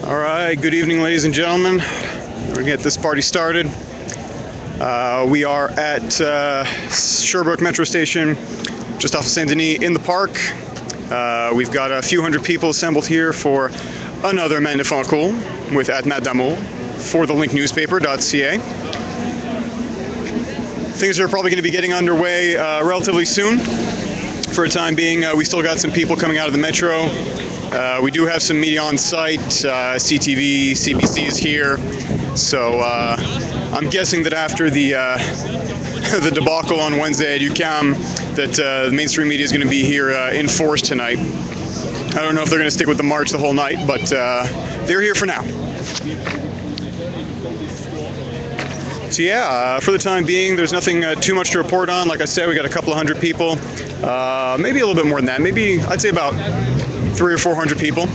All right, good evening, ladies and gentlemen. We're gonna get this party started. We are at Sherbrooke Metro Station, just off of Saint Denis, in the park. We've got a few hundred people assembled here for another MANIFENCOURS with at Mat d'Amour for thelinknewspaper.ca. Things are probably going to be getting underway relatively soon. For a time being, we still got some people coming out of the metro. We do have some media on site. CTV, CBC is here. So I'm guessing that after the the debacle on Wednesday at UQAM, that the mainstream media is going to be here in force tonight. I don't know if they're going to stick with the march the whole night, but they're here for now. So yeah, for the time being, there's nothing too much to report on. Like I said, we got a couple of hundred people, maybe a little bit more than that. Maybe I'd say about 300 or 400 people.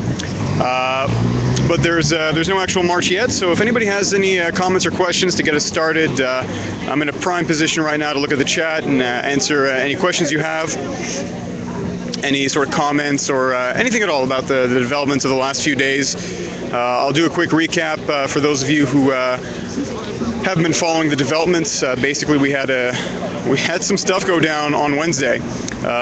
But there's no actual march yet. So if anybody has any comments or questions to get us started, I'm in a prime position right now to look at the chat and answer any questions you have. Any sort of comments or anything at all about the developments of the last few days. I'll do a quick recap for those of you who haven't been following the developments. Basically, we had some stuff go down on Wednesday.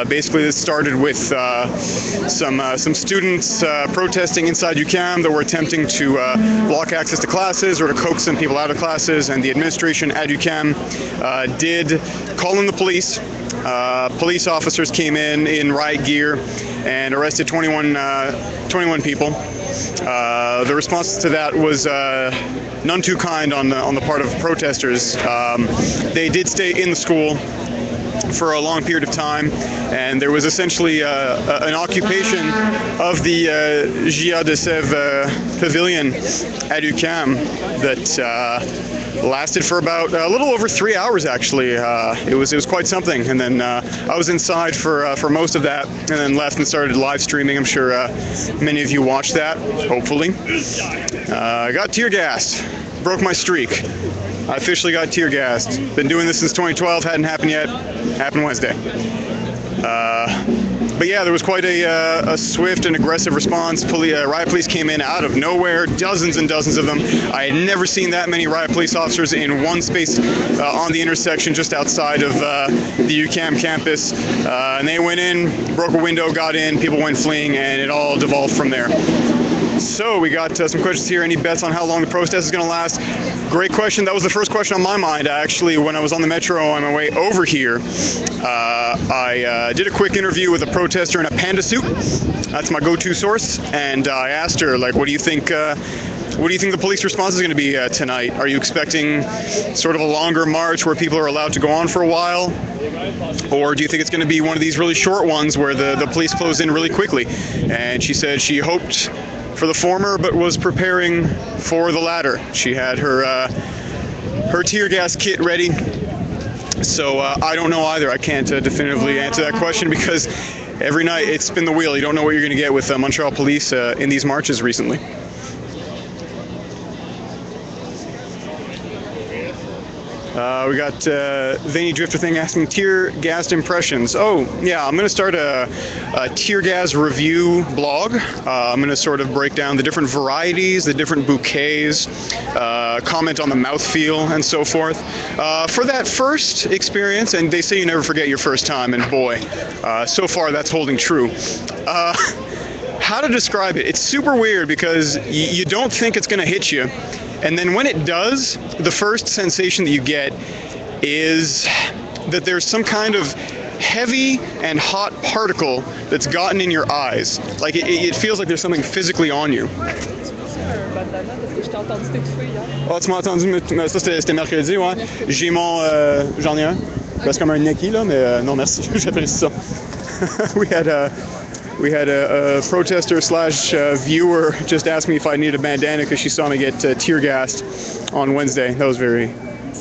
Basically, this started with some students protesting inside UQAM that were attempting to block access to classes or to coax some people out of classes, and the administration at UQAM did call in the police. Police officers came in riot gear and arrested 21 people. The response to that was none too kind on the part of protesters. They did stay in the school for a long period of time, and there was essentially an occupation of the Gia de Sèvres pavilion at UQAM that lasted for about a little over 3 hours. Actually, it was quite something. And then I was inside for most of that, and then left and started live streaming. I'm sure many of you watched that. Hopefully, I got tear gassed, broke my streak. I officially got tear gassed. Been doing this since 2012. Hadn't happened yet. Happened Wednesday. But yeah, there was quite a swift and aggressive response. Riot police came in out of nowhere, dozens and dozens of them. I had never seen that many riot police officers in one space on the intersection just outside of the UQAM campus. And they went in, broke a window, got in, people went fleeing, and it all devolved from there. So we got some questions here. Any bets on how long the protest is going to last? Great question. That was the first question on my mind. Actually, when I was on the metro on my way over here, I did a quick interview with a protester in a panda suit. That's my go-to source. And I asked her, like, what do you think the police response is going to be tonight? Are you expecting sort of a longer march where people are allowed to go on for a while? Or do you think it's going to be one of these really short ones where the police close in really quickly? And she said she hoped for the former, but was preparing for the latter. She had her tear gas kit ready. So I don't know either. I can't definitively answer that question because every night it's spin the wheel. You don't know what you're going to get with Montreal police in these marches recently. We got Veiny Drifter thing asking tear gas impressions. Oh, yeah, I'm going to start a tear gas review blog. I'm going to sort of break down the different varieties, the different bouquets, comment on the mouthfeel, and so forth. For that first experience, and they say you never forget your first time, and boy, so far that's holding true. How to describe it? It's super weird because you don't think it's going to hit you. And then when it does, the first sensation that you get is that there's some kind of heavy and hot particle that's gotten in your eyes. Like it feels like there's something physically on you. Oh, tu m'as entendu, mais ça c'était mercredi, ouais. J'ai mon, j'en ai un. C'est comme un Neki là, mais non merci, j'apprécie ça. We had a protester slash viewer just ask me if I needed a bandana because she saw me get tear gassed on Wednesday. That was very,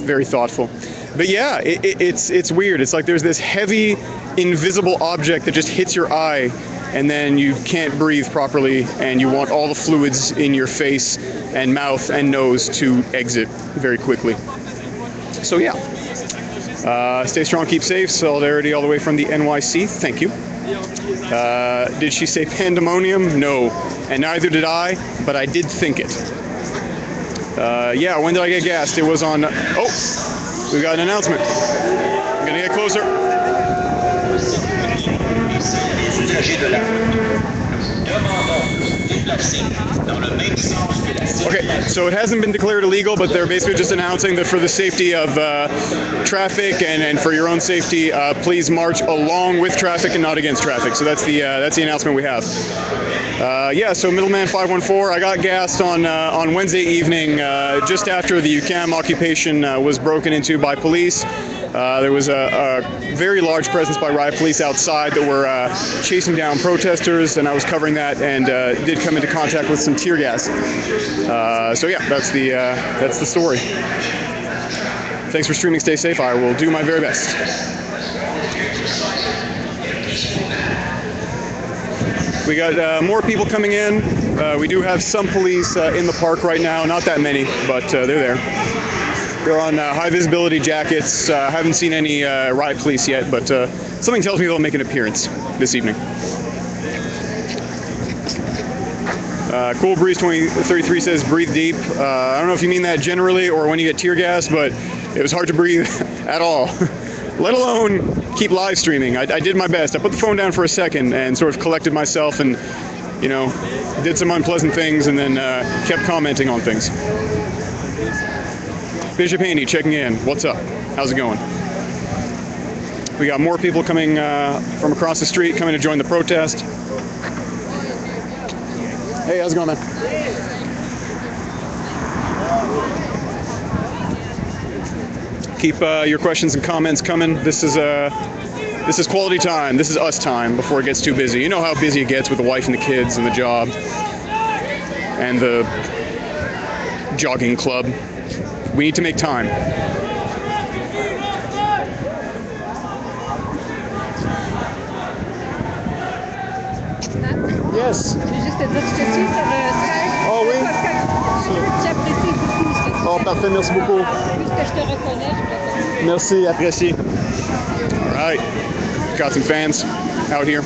very thoughtful. But yeah, it's weird. It's like there's this heavy, invisible object that just hits your eye, and then you can't breathe properly, and you want all the fluids in your face and mouth and nose to exit very quickly. So yeah, stay strong, keep safe. Solidarity all the way from the NYC. Thank you. Did she say pandemonium? No, and neither did I, but I did think it. Yeah, when did I get gassed? It was on... Oh, we got an announcement. I'm gonna get closer. Okay, so it hasn't been declared illegal, but they're basically just announcing that for the safety of traffic and for your own safety, please march along with traffic and not against traffic. So that's the announcement we have. Yeah, so Middleman 514, I got gassed on Wednesday evening just after the UQAM occupation was broken into by police. There was a very large presence by riot police outside that were chasing down protesters, and I was covering that and did come into contact with some tear gas. So yeah, that's the story. Thanks for streaming. Stay safe. I will do my very best. We got more people coming in. We do have some police in the park right now. Not that many, but they're there. They're on high visibility jackets. Haven't seen any riot police yet, but something tells me they'll make an appearance this evening. Cool Breeze 2033 says breathe deep. I don't know if you mean that generally or when you get tear gas, but it was hard to breathe at all. Let alone keep live streaming. I did my best. I put the phone down for a second and sort of collected myself and, you know, did some unpleasant things and then kept commenting on things. Bishop Haney checking in. What's up? How's it going? We got more people coming from across the street coming to join the protest. Hey, how's it going, man? Keep your questions and comments coming. This is quality time. This is us time before it gets too busy. You know how busy it gets with the wife and the kids and the job and the jogging club. We need to make time. Yes. Oh oui. J'apprécie beaucoup. Oh, parfait, merci beaucoup. Puisque je te reconnais, je préfère. Merci, apprécié. All right. Got some fans out here.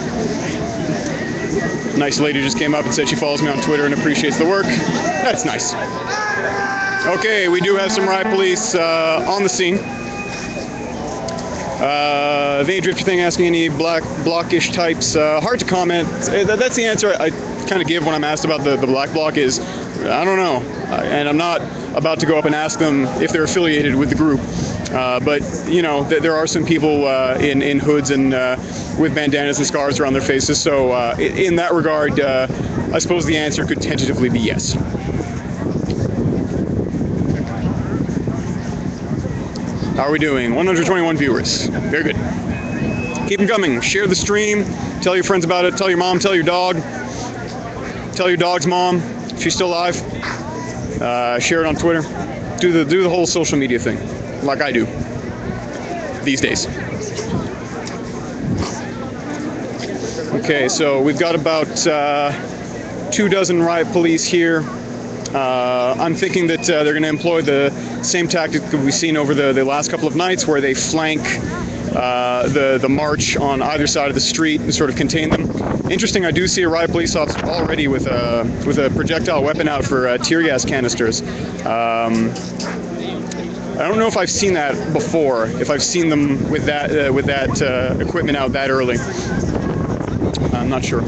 Nice lady just came up and said she follows me on Twitter and appreciates the work. That's nice. Okay, we do have some riot police on the scene. The drifter thing asking any blockish types. Hard to comment. That's the answer I kind of give when I'm asked about the black bloc is, I don't know. And I'm not about to go up and ask them if they're affiliated with the group. But, you know, there are some people in hoods and with bandanas and scarves around their faces. So in that regard, I suppose the answer could tentatively be yes. How are we doing? 121 viewers. Very good. Keep them coming. Share the stream. Tell your friends about it. Tell your mom. Tell your dog. Tell your dog's mom if she's still alive. Share it on Twitter. Do the whole social media thing, like I do these days. Okay, so we've got about 24 riot police here. I'm thinking that they're going to employ the same tactic that we've seen over the last couple of nights, where they flank the march on either side of the street and sort of contain them. Interesting, I do see a riot police officer already with a projectile weapon out for tear gas canisters. I don't know if I've seen that before. If I've seen them with that equipment out that early, I'm not sure.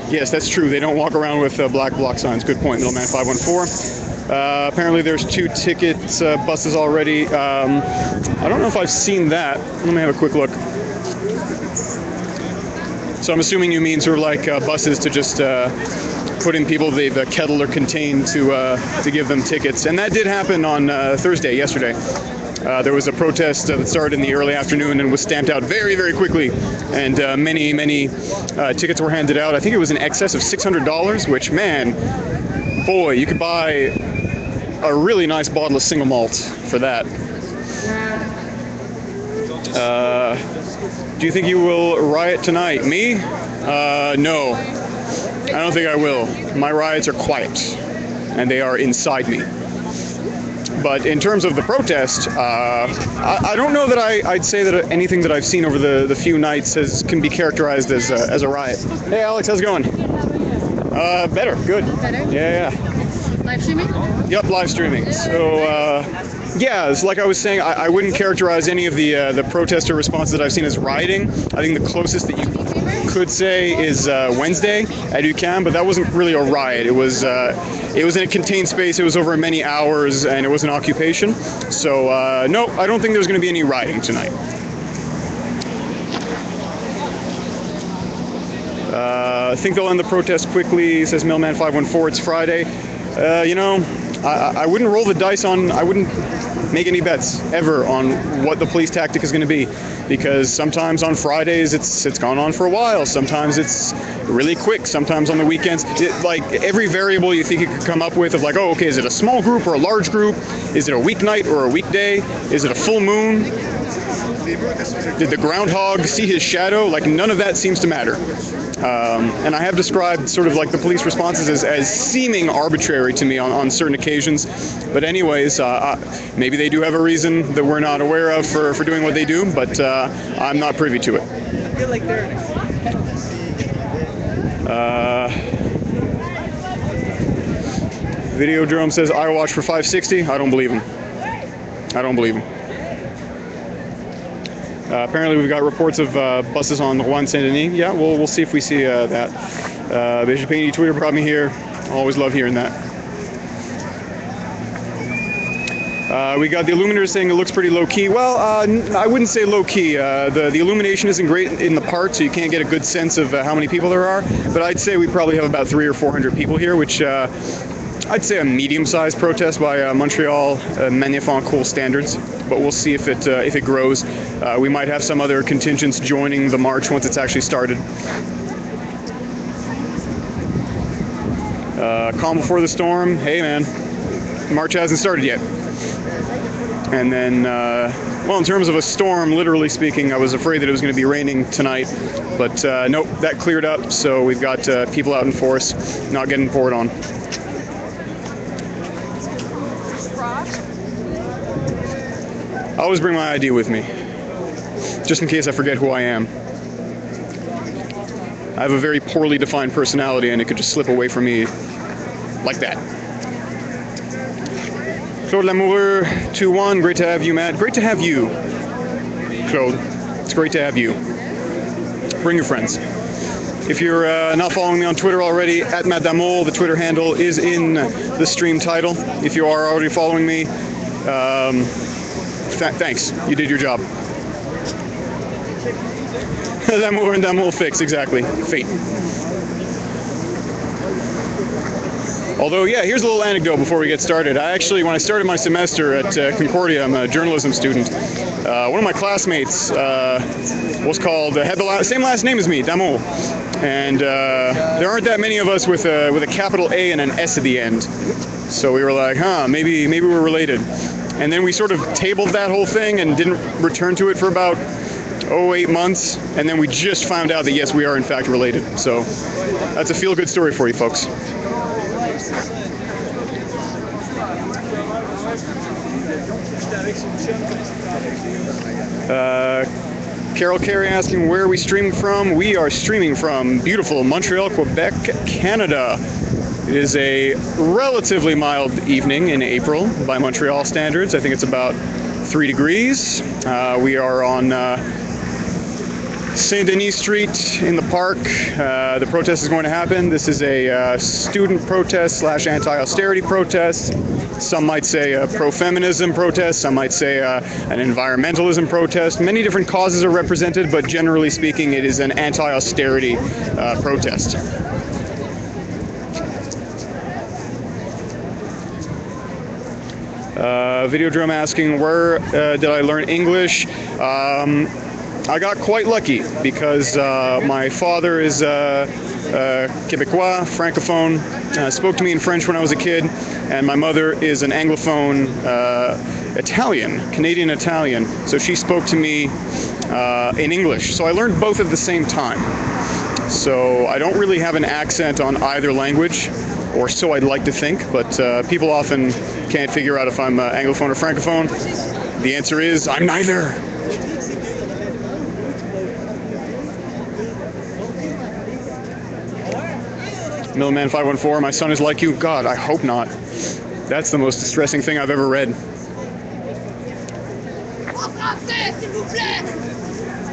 Yes, that's true. They don't walk around with black block signs. Good point, Middleman 514. Apparently there's 2 ticket buses already. I don't know if I've seen that. Let me have a quick look. So I'm assuming you mean sort of like buses to just put in people the kettle or contained to give them tickets. And that did happen on Thursday, yesterday. There was a protest that started in the early afternoon and was stamped out very, very quickly, and many tickets were handed out. I think it was in excess of $600, which, man, boy, you could buy a really nice bottle of single malt for that. Do you think you will riot tonight? Me? No. I don't think I will. My riots are quiet, and they are inside me. But in terms of the protest, I don't know that I'd say that anything that I've seen over the few nights can be characterized as a riot. Hey, Alex, how's it going? Better. Good. Better? Yeah. Live streaming? Yep, live streaming. So, yeah, it's like I was saying, I wouldn't characterize any of the protester responses that I've seen as rioting. I think the closest that you could say is Wednesday at UQAM, but that wasn't really a riot. It was in a contained space. It was over many hours, and it was an occupation. So, no, I don't think there's going to be any rioting tonight. I think they'll end the protest quickly, says Millman514. It's Friday. You know, I wouldn't roll the dice on, I wouldn't make any bets ever on what the police tactic is going to be, because sometimes on Fridays it's gone on for a while, sometimes it's really quick, sometimes on the weekends, like every variable you think you could come up with of like, oh, okay, is it a small group or a large group? Is it a weeknight or a weekday? Is it a full moon? Did the groundhog see his shadow? Like, none of that seems to matter. And I have described sort of like the police responses as seeming arbitrary to me on certain occasions. But anyways, maybe they do have a reason that we're not aware of for doing what they do, but I'm not privy to it. Videodrome says, I watch for 560. I don't believe him. I don't believe him. Apparently we've got reports of buses on Juan Saint-Denis. Yeah, we'll see if we see that. Bishop Painty Twitter brought me here. Always love hearing that. We got the illuminators saying it looks pretty low-key. Well, I wouldn't say low-key. The illumination isn't great in the park, so you can't get a good sense of how many people there are. But I'd say we probably have about 300 or 400 people here, which I'd say a medium-sized protest by Montreal MANIFENCOURS standards. But we'll see if it grows. We might have some other contingents joining the march once it's actually started. Calm before the storm. Hey, man, the march hasn't started yet. And then, well, in terms of a storm, literally speaking, I was afraid that it was going to be raining tonight. But nope, that cleared up. So we've got people out in force, not getting poured on. I always bring my ID with me, just in case I forget who I am. I have a very poorly defined personality, and it could just slip away from me like that. Claude Lamoureux 2-1, great to have you, Matt. Great to have you, Claude. It's great to have you. Bring your friends. If you're not following me on Twitter already, at Matt Damoul, the Twitter handle is in the stream title. If you are already following me, thanks, you did your job. Damour and Damoul fix, exactly. Fate. Although, yeah, here's a little anecdote before we get started. I actually, when I started my semester at Concordia, I'm a journalism student. One of my classmates was called, had the same last name as me, Damoul. And there aren't that many of us with a capital A and an S at the end. So we were like, maybe we're related. And then we sort of tabled that whole thing and didn't return to it for about 8 months. And then we just found out that, yes, we are in fact related. So that's a feel-good story for you folks. Carol Carey asking, where are we streaming from? We are streaming from beautiful Montreal, Quebec, Canada. It is a relatively mild evening in April by Montreal standards. I think it's about 3 degrees. We are on Saint-Denis Street in the park. The protest is going to happen. This is a student protest / anti-austerity protest. Some might say a pro-feminism protest. Some might say an environmentalism protest. Many different causes are represented, but generally speaking, it is an anti-austerity protest. Videodrome asking where did I learn English. I got quite lucky because my father is Quebecois, francophone, spoke to me in French when I was a kid, and my mother is an anglophone Italian, Canadian Italian, so she spoke to me in English. So I learned both at the same time. So I don't really have an accent on either language, or so I'd like to think, but people often can't figure out if I'm anglophone or francophone. The answer is I'm neither. Millman 514, my son is like you. God, I hope not. That's the most distressing thing I've ever read.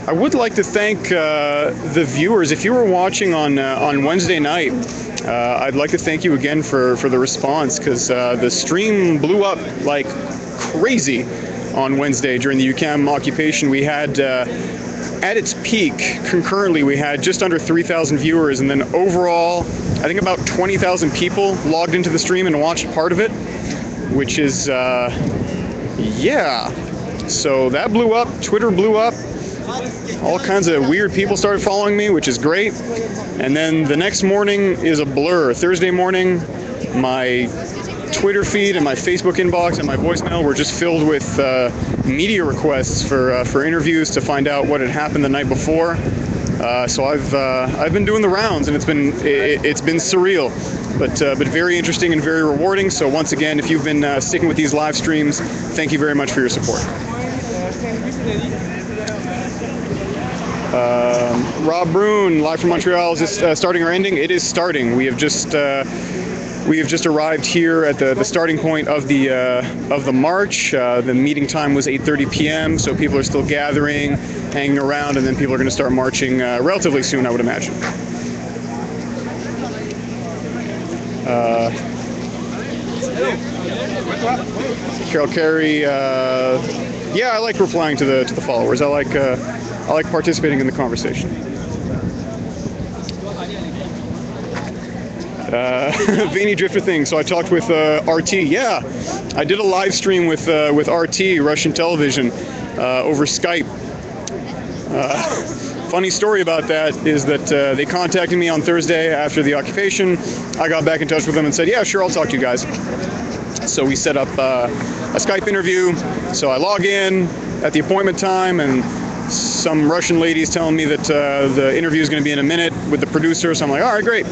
I would like to thank the viewers. If you were watching on Wednesday night, I'd like to thank you again for the response, because the stream blew up like crazy on Wednesday during the UQAM occupation. We had at its peak, concurrently, we had just under 3,000 viewers, and then overall, I think about 20,000 people logged into the stream and watched part of it, which is, yeah. So that blew up, Twitter blew up, all kinds of weird people started following me, which is great. And then the next morning is a blur. Thursday morning, my Twitter feed and my Facebook inbox and my voicemail were just filled with media requests for interviews to find out what had happened the night before. So I've been doing the rounds, and it's been surreal, but very interesting and very rewarding. So once again, if you've been sticking with these live streams, thank you very much for your support. Rob Brune, live from Montreal. Is this starting or ending? It is starting. We have just arrived here at the starting point of the march. The meeting time was 8:30 p.m., so people are still gathering, hanging around, and then people are going to start marching relatively soon, I would imagine. Carol Carey, yeah, I like replying to the followers. I like participating in the conversation. Veiny Drifter thing. So I talked with RT. Yeah, I did a live stream with RT, Russian television, over Skype. Funny story about that is that they contacted me on Thursday after the occupation. I got back in touch with them and said, yeah, sure, I'll talk to you guys. So we set up a Skype interview. So I log in at the appointment time, and some Russian lady's telling me that the interview is going to be in a minute with the producer. So I'm like, all right, great.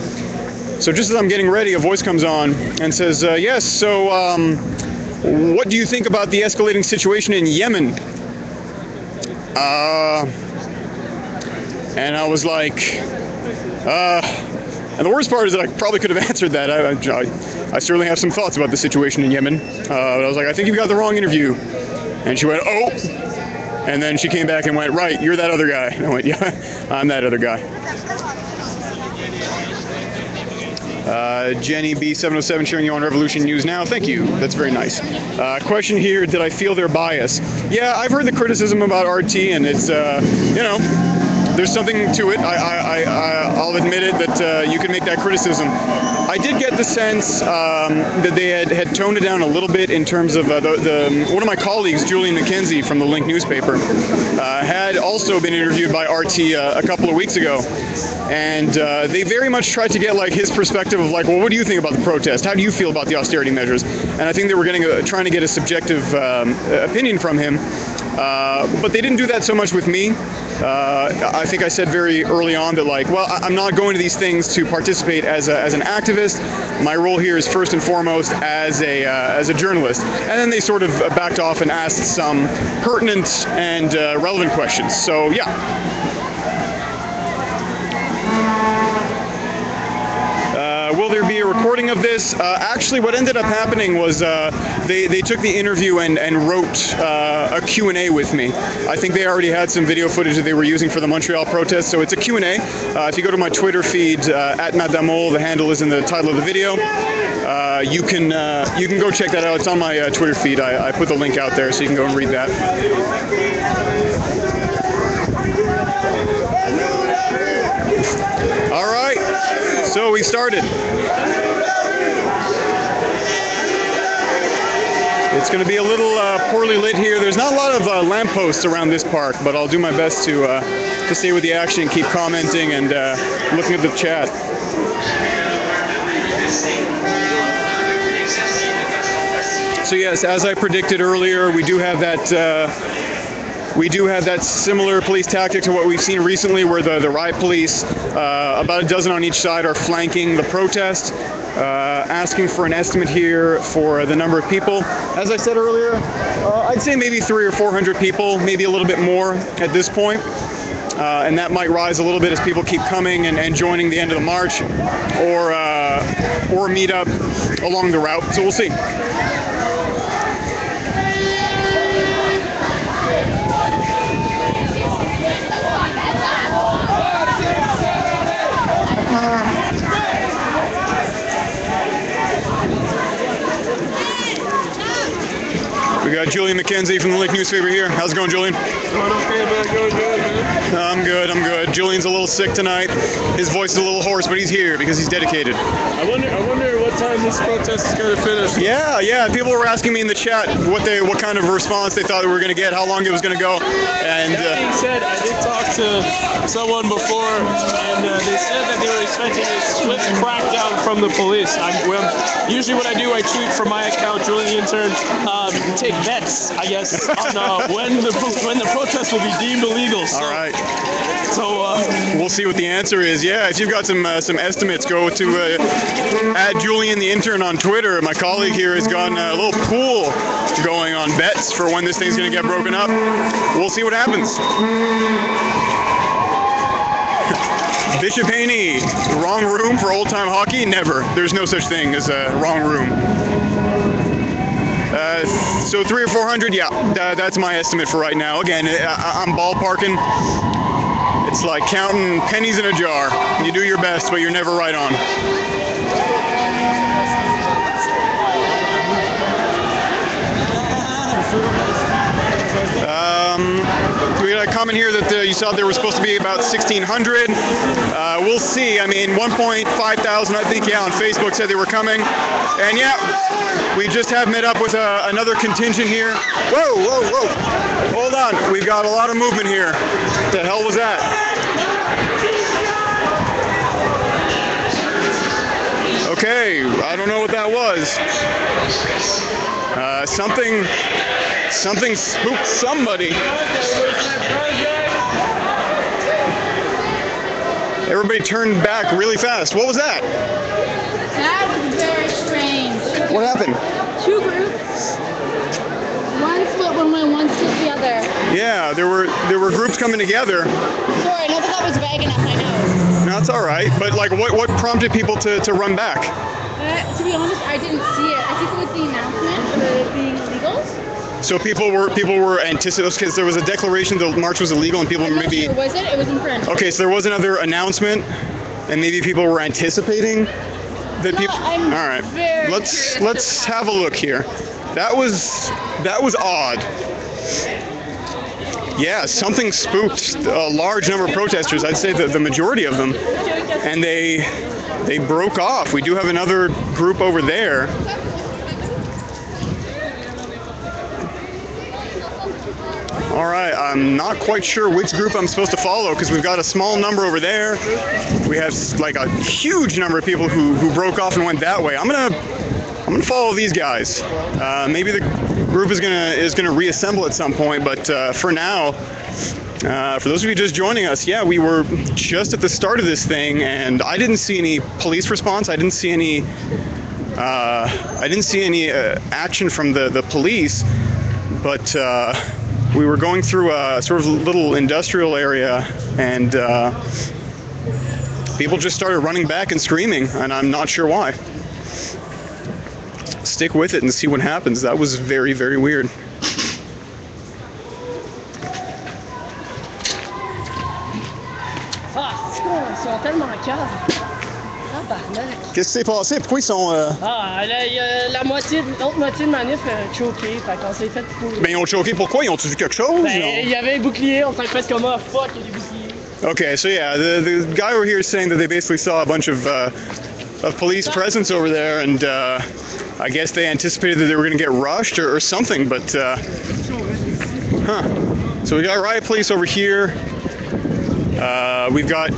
So just as I'm getting ready, a voice comes on and says, yes, so what do you think about the escalating situation in Yemen? And I was like, and the worst part is that I probably could have answered that. I certainly have some thoughts about the situation in Yemen. But I was like, I think you've got the wrong interview. And she went, oh. And then she came back and went, right, you're that other guy. And I went, yeah, I'm that other guy. Jenny B707 sharing you on Revolution News Now. Thank you. That's very nice. Question here, did I feel their bias? Yeah, I've heard the criticism about RT, and it's, you know, there's something to it. I'll admit it that you can make that criticism. I did get the sense that they had toned it down a little bit in terms of one of my colleagues, Julian McKenzie from the Link newspaper, had also been interviewed by RT a couple of weeks ago. And they very much tried to get like his perspective of like, well, what do you think about the protest? How do you feel about the austerity measures? And I think they were trying to get a subjective opinion from him. But they didn't do that so much with me. I think I said very early on that like, well, I'm not going to these things to participate as an activist. My role here is first and foremost as a journalist. And then they sort of backed off and asked some pertinent and relevant questions. So yeah. Will there be a recording of this? Actually, what ended up happening was they took the interview and wrote a Q&A with me. I think they already had some video footage that they were using for the Montreal protest, so it's a Q&A. If you go to my Twitter feed, @Madamol, the handle is in the title of the video. You can go check that out. It's on my Twitter feed. I put the link out there, so you can go and read that. All right, so we started. It's going to be a little poorly lit here. There's not a lot of lampposts around this park, but I'll do my best to stay with the action, keep commenting, and looking at the chat. So yes, as I predicted earlier, we do have that similar police tactic to what we've seen recently, where the riot police, about a dozen on each side, are flanking the protest, asking for an estimate here for the number of people. As I said earlier, I'd say maybe 300 or 400 people, maybe a little bit more at this point. And that might rise a little bit as people keep coming and joining the end of the march, or meet up along the route. So we'll see. We got Julian McKenzie from the Link Newspaper here. How's it going, Julian? Going okay, man. Going good, man. I'm good. Julian's a little sick tonight. His voice is a little hoarse, but he's here because he's dedicated. I wonder what time this protest is going to finish. Yeah. People were asking me in the chat what kind of response they thought we were going to get, how long it was going to go. And that being said, I did talk to someone before, and they said that they were expecting a swift crackdown from the police. Usually what I do, I tweet from my account, Julian the Intern, take bets, I guess, on when the protest will be deemed illegal. So, all right. So we'll see what the answer is. Yeah, if you've got some estimates, go to @Julian the Intern on Twitter. My colleague here has got a little pool going on bets for when this thing's going to get broken up. We'll see what happens. Bishop Haney, wrong room for old-time hockey? Never. There's no such thing as a wrong room. So 300 or 400, yeah, that's my estimate for right now. Again, I'm ballparking. It's like counting pennies in a jar. You do your best, but you're never right on. We got a comment here that you saw there was supposed to be about 1,600. We'll see. I mean, 1,500, I think, yeah, on Facebook said they were coming. And yeah, we just have met up with another contingent here. Whoa. Hold on. We've got a lot of movement here. What the hell was that? Okay, I don't know what that was. Something spooked somebody. Everybody turned back really fast. What was that? That was very strange. What happened? Two groups. One split one way, one split the other. Yeah, there were groups coming together. Sorry, no, but that was vague enough, I know. No, it's all right. But like, what prompted people to run back? To be honest, I didn't see it. I think it was the announcement of it being illegal. So people were anticipating, because there was a declaration the march was illegal, and people I'm not maybe. sure. Was it? It was in French. Okay, so there was another announcement, and maybe people were anticipating that people. I'm All right, very let's have a look here. That was odd. Yeah, something spooked a large number of protesters. I'd say the majority of them, and they broke off. We do have another group over there. All right, I'm not quite sure which group I'm supposed to follow, because we've got a small number over there. We have like a huge number of people who broke off and went that way. I'm gonna follow these guys. Maybe the group is gonna reassemble at some point, but for now, for those of you just joining us, yeah, we were just at the start of this thing, and I didn't see any police response. I didn't see any action from the police, but we were going through a sort of little industrial area, and people just started running back and screaming, and I'm not sure why. Stick with it and see what happens. That was very, very weird. Ah, ils sont tellement caves. Tabarnak. Qu'est-ce qui s'est passé? Pourquoi ils sont... Ah, il y a l'autre moitié de manif choquée, fait qu'on s'est fait pour... Ben, ils ont choqué pourquoi? Ils ont-tu vu quelque chose? Ben, il y avait un bouclier, on s'est fait comme ah, fuck, il y a des boucliers. Okay, so yeah, the guy over here is saying that they basically saw a bunch of police presence over there, and I guess they anticipated that they were going to get rushed or something, but So we got riot police over here. We've got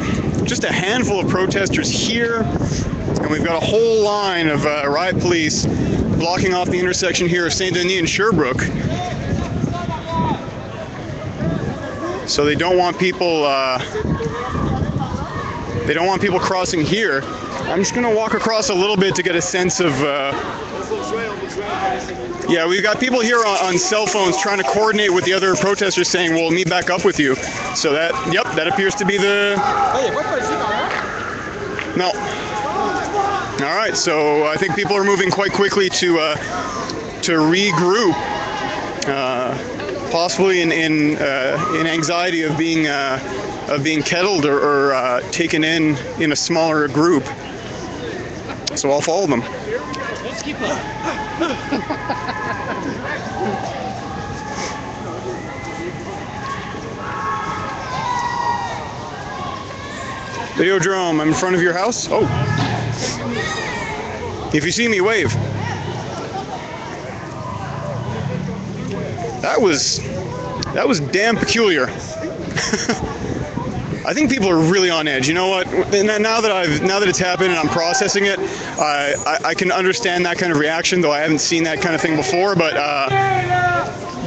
just a handful of protesters here, and we've got a whole line of riot police blocking off the intersection here of St. Denis and Sherbrooke. So they don't want people. They don't want people crossing here. I'm just gonna walk across a little bit to get a sense of. Yeah, we've got people here on cell phones trying to coordinate with the other protesters, saying we'll meet back up with you. So that, yep, that appears to be the. No. All right, so I think people are moving quite quickly to regroup, possibly in anxiety of being kettled or taken in a smaller group. So I'll follow them. Videodrome, I'm in front of your house. Oh. If you see me, wave. That was damn peculiar. I think people are really on edge. You know what? Now that it's happened and I'm processing it, I can understand that kind of reaction, though I haven't seen that kind of thing before. But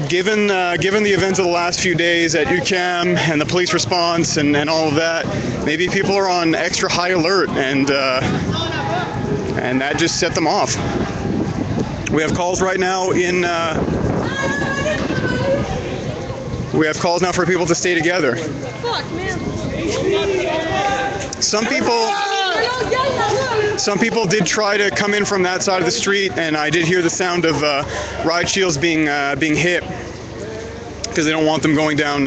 given the events of the last few days at UQAM and the police response and all of that, maybe people are on extra high alert, and that just set them off. We have calls right now in. We have calls now for people to stay together. Fuck, man. Some people did try to come in from that side of the street, and I did hear the sound of riot shields being hit because they don't want them going down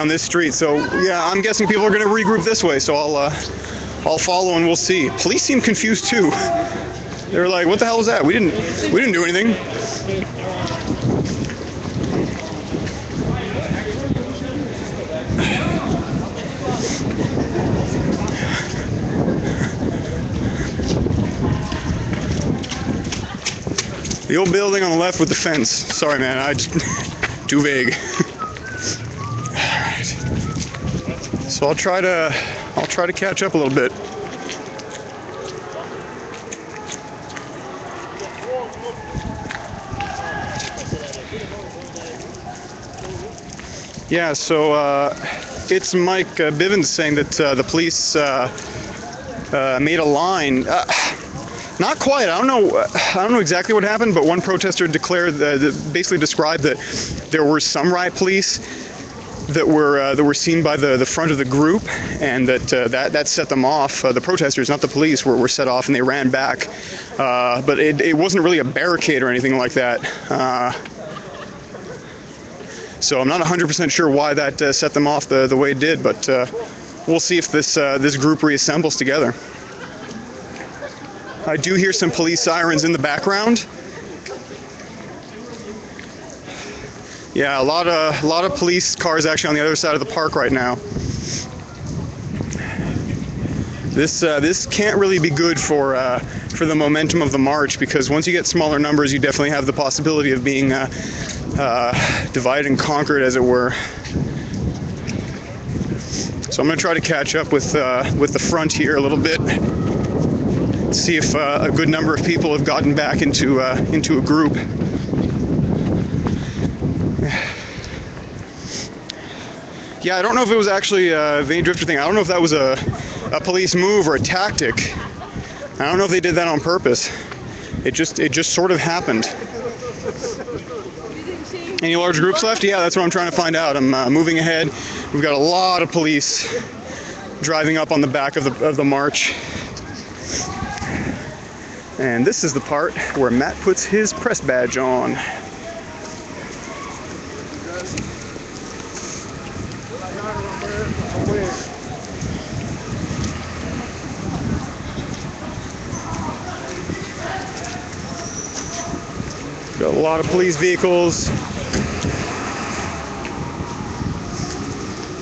this street. So yeah, I'm guessing people are going to regroup this way. So I'll follow and we'll see. Police seem confused too. They're like, "What the hell was that? We didn't do anything." The old building on the left with the fence. Sorry, man. I just too vague. All right. So I'll try to catch up a little bit. Yeah. So it's Mike Bivens saying that the police made a line. Not quite. I don't know exactly what happened, but one protester declared, basically described that there were some riot police that were seen by the front of the group, and that set them off. The protesters, not the police, were set off, and they ran back. But it wasn't really a barricade or anything like that. So I'm not 100% sure why that set them off the way it did, but we'll see if this group reassembles together. I do hear some police sirens in the background. Yeah, a lot of police cars actually on the other side of the park right now. This can't really be good for the momentum of the march, because once you get smaller numbers, you definitely have the possibility of being divided and conquered, as it were. So I'm going to try to catch up with the front here a little bit. See if a good number of people have gotten back into a group. Yeah, I don't know if it was actually a Vane Drifter thing. I don't know if that was a police move or a tactic. I don't know if they did that on purpose. It just sort of happened. Any large groups left? Yeah, that's what I'm trying to find out. I'm moving ahead. We've got a lot of police driving up on the back of the march. And this is the part where Matt puts his press badge on. Got a lot of police vehicles.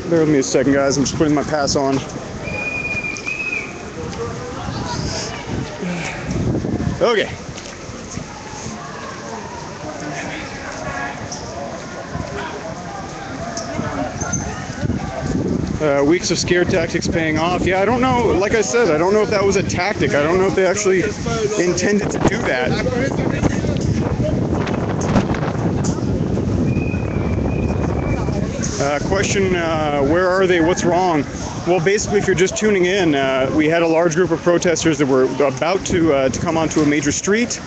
Bear with me a second, guys. I'm just putting my pass on. Okay. Weeks of scare tactics paying off. Yeah, I don't know. Like I said, I don't know if that was a tactic. I don't know if they actually intended to do that. Question, where are they? What's wrong? Well, basically, if you're just tuning in, we had a large group of protesters that were about to come onto a major street.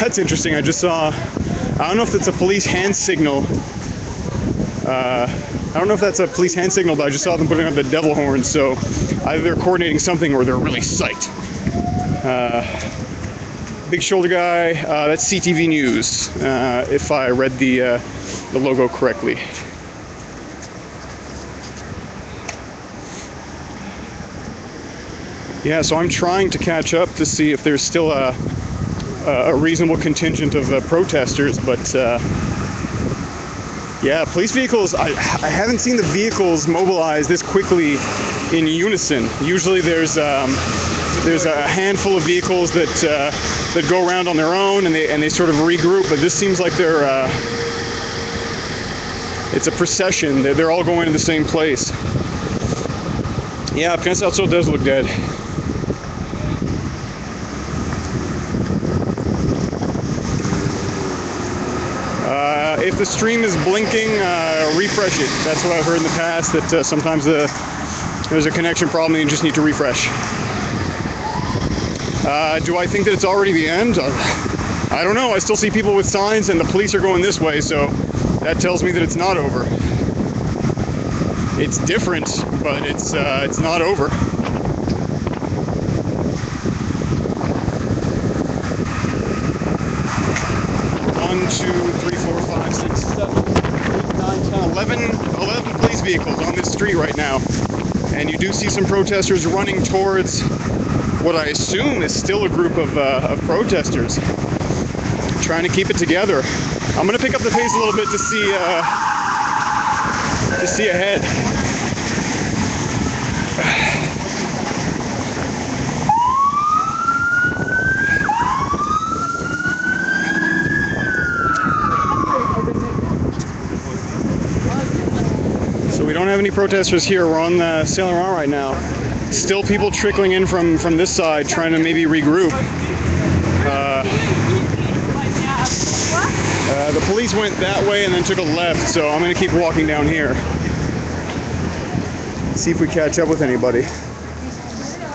That's interesting. I just saw, I don't know if that's a police hand signal. I don't know if that's a police hand signal, but I just saw them putting up the devil horns, so either they're coordinating something or they're really psyched. Big shoulder guy, that's CTV News, if I read the logo correctly. Yeah, so I'm trying to catch up to see if there's still a reasonable contingent of protesters, but yeah, police vehicles, I haven't seen the vehicles mobilize this quickly in unison. Usually there's a handful of vehicles that go around on their own and they sort of regroup, but this seems like it's a procession. They're all going to the same place. Yeah, Prince Alto does look dead. If the stream is blinking, refresh it. That's what I've heard in the past, that sometimes there's a connection problem and you just need to refresh. Do I think that it's already the end? I don't know. I still see people with signs and the police are going this way, so that tells me that it's not over. It's different, but it's not over. 1, 2, 3, 4, 5, 6, 7, 8, 9, 10, 11 police vehicles on this street right now. And you do see some protesters running towards what I assume is still a group of protesters trying to keep it together. I'm going to pick up the pace a little bit to see ahead. So we don't have any protesters here. We're on the Saint Laurent right now. Still people trickling in from this side, trying to maybe regroup. The police went that way and then took a left, so I'm going to keep walking down here. See if we catch up with anybody.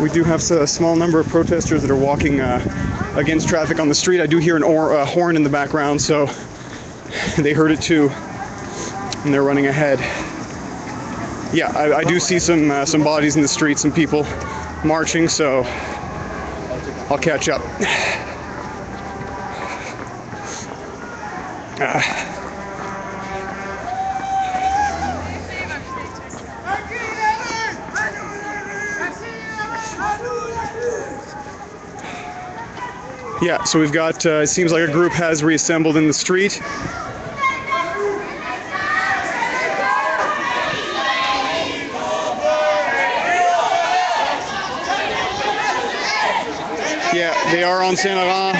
We do have a small number of protesters that are walking against traffic on the street. I do hear a horn in the background, so they heard it too, and they're running ahead. Yeah, I do see some bodies in the street, some people marching, so I'll catch up. Yeah, so we've got, it seems like a group has reassembled in the street. Yeah, they are on Saint Laurent.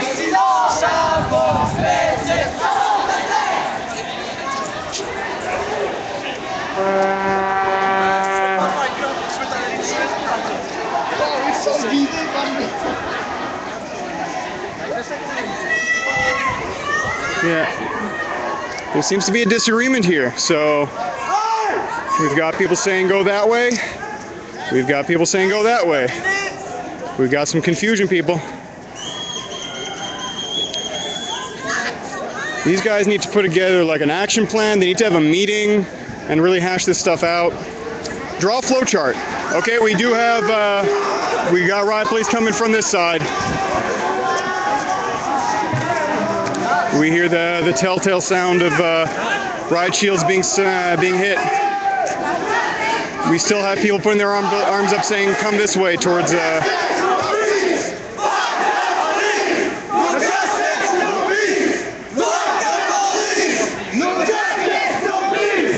Yeah, there seems to be a disagreement here. So we've got people saying go that way. We've got people saying go that way. We've got some confusion, people. These guys need to put together like an action plan. They need to have a meeting and really hash this stuff out. Draw a flow chart. Okay, we do have, we got riot police coming from this side. We hear the telltale sound of riot shields being hit. We still have people putting their arms up saying, come this way towards...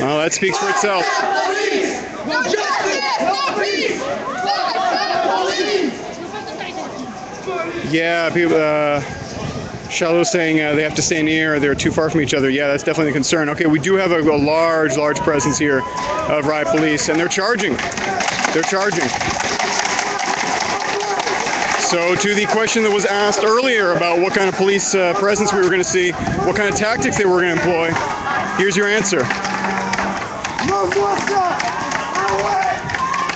Oh, that speaks for itself. No justice, no peace. Yeah, people, Shallow saying they have to stay near, they're too far from each other. Yeah, that's definitely a concern. Okay, we do have a large presence here of riot police, and they're charging. They're charging. So to the question that was asked earlier about what kind of police presence we were going to see, what kind of tactics they were going to employ, here's your answer.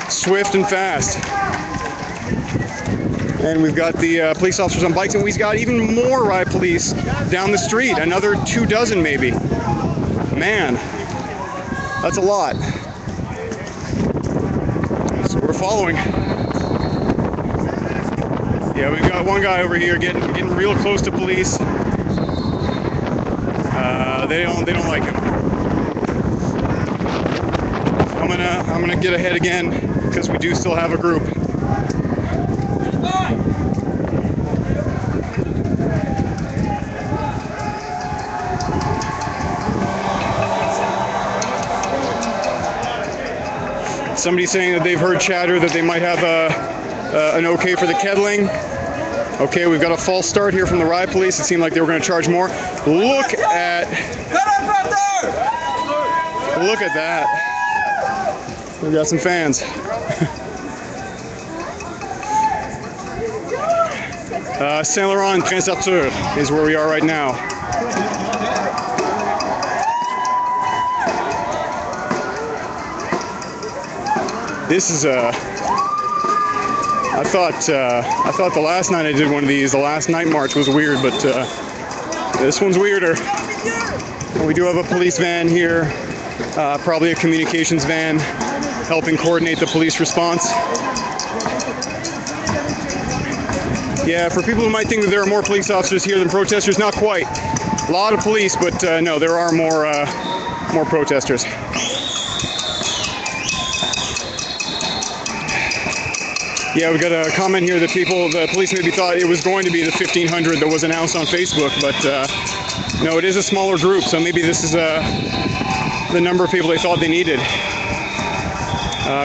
Swift and fast. And we've got the police officers on bikes, and we've got even more riot police down the street, another 24 maybe. Man, that's a lot. So we're following. Yeah, we've got one guy over here getting real close to police. They don't like him. I'm gonna get ahead again because we do still have a group. Somebody's saying that they've heard chatter that they might have an okay for the kettling. Okay, we've got a false start here from the riot police. It seemed like they were going to charge more. Look at that. We've got some fans. Saint Laurent Transateur is where we are right now. This is I thought the last night I did one of these, the last night march was weird, but this one's weirder. We do have a police van here, probably a communications van, helping coordinate the police response. Yeah, for people who might think that there are more police officers here than protesters, not quite. A lot of police, but no, there are more protesters. Yeah, we got a comment here that the police maybe thought it was going to be the 1,500 that was announced on Facebook, but no, it is a smaller group, so maybe this is the number of people they thought they needed.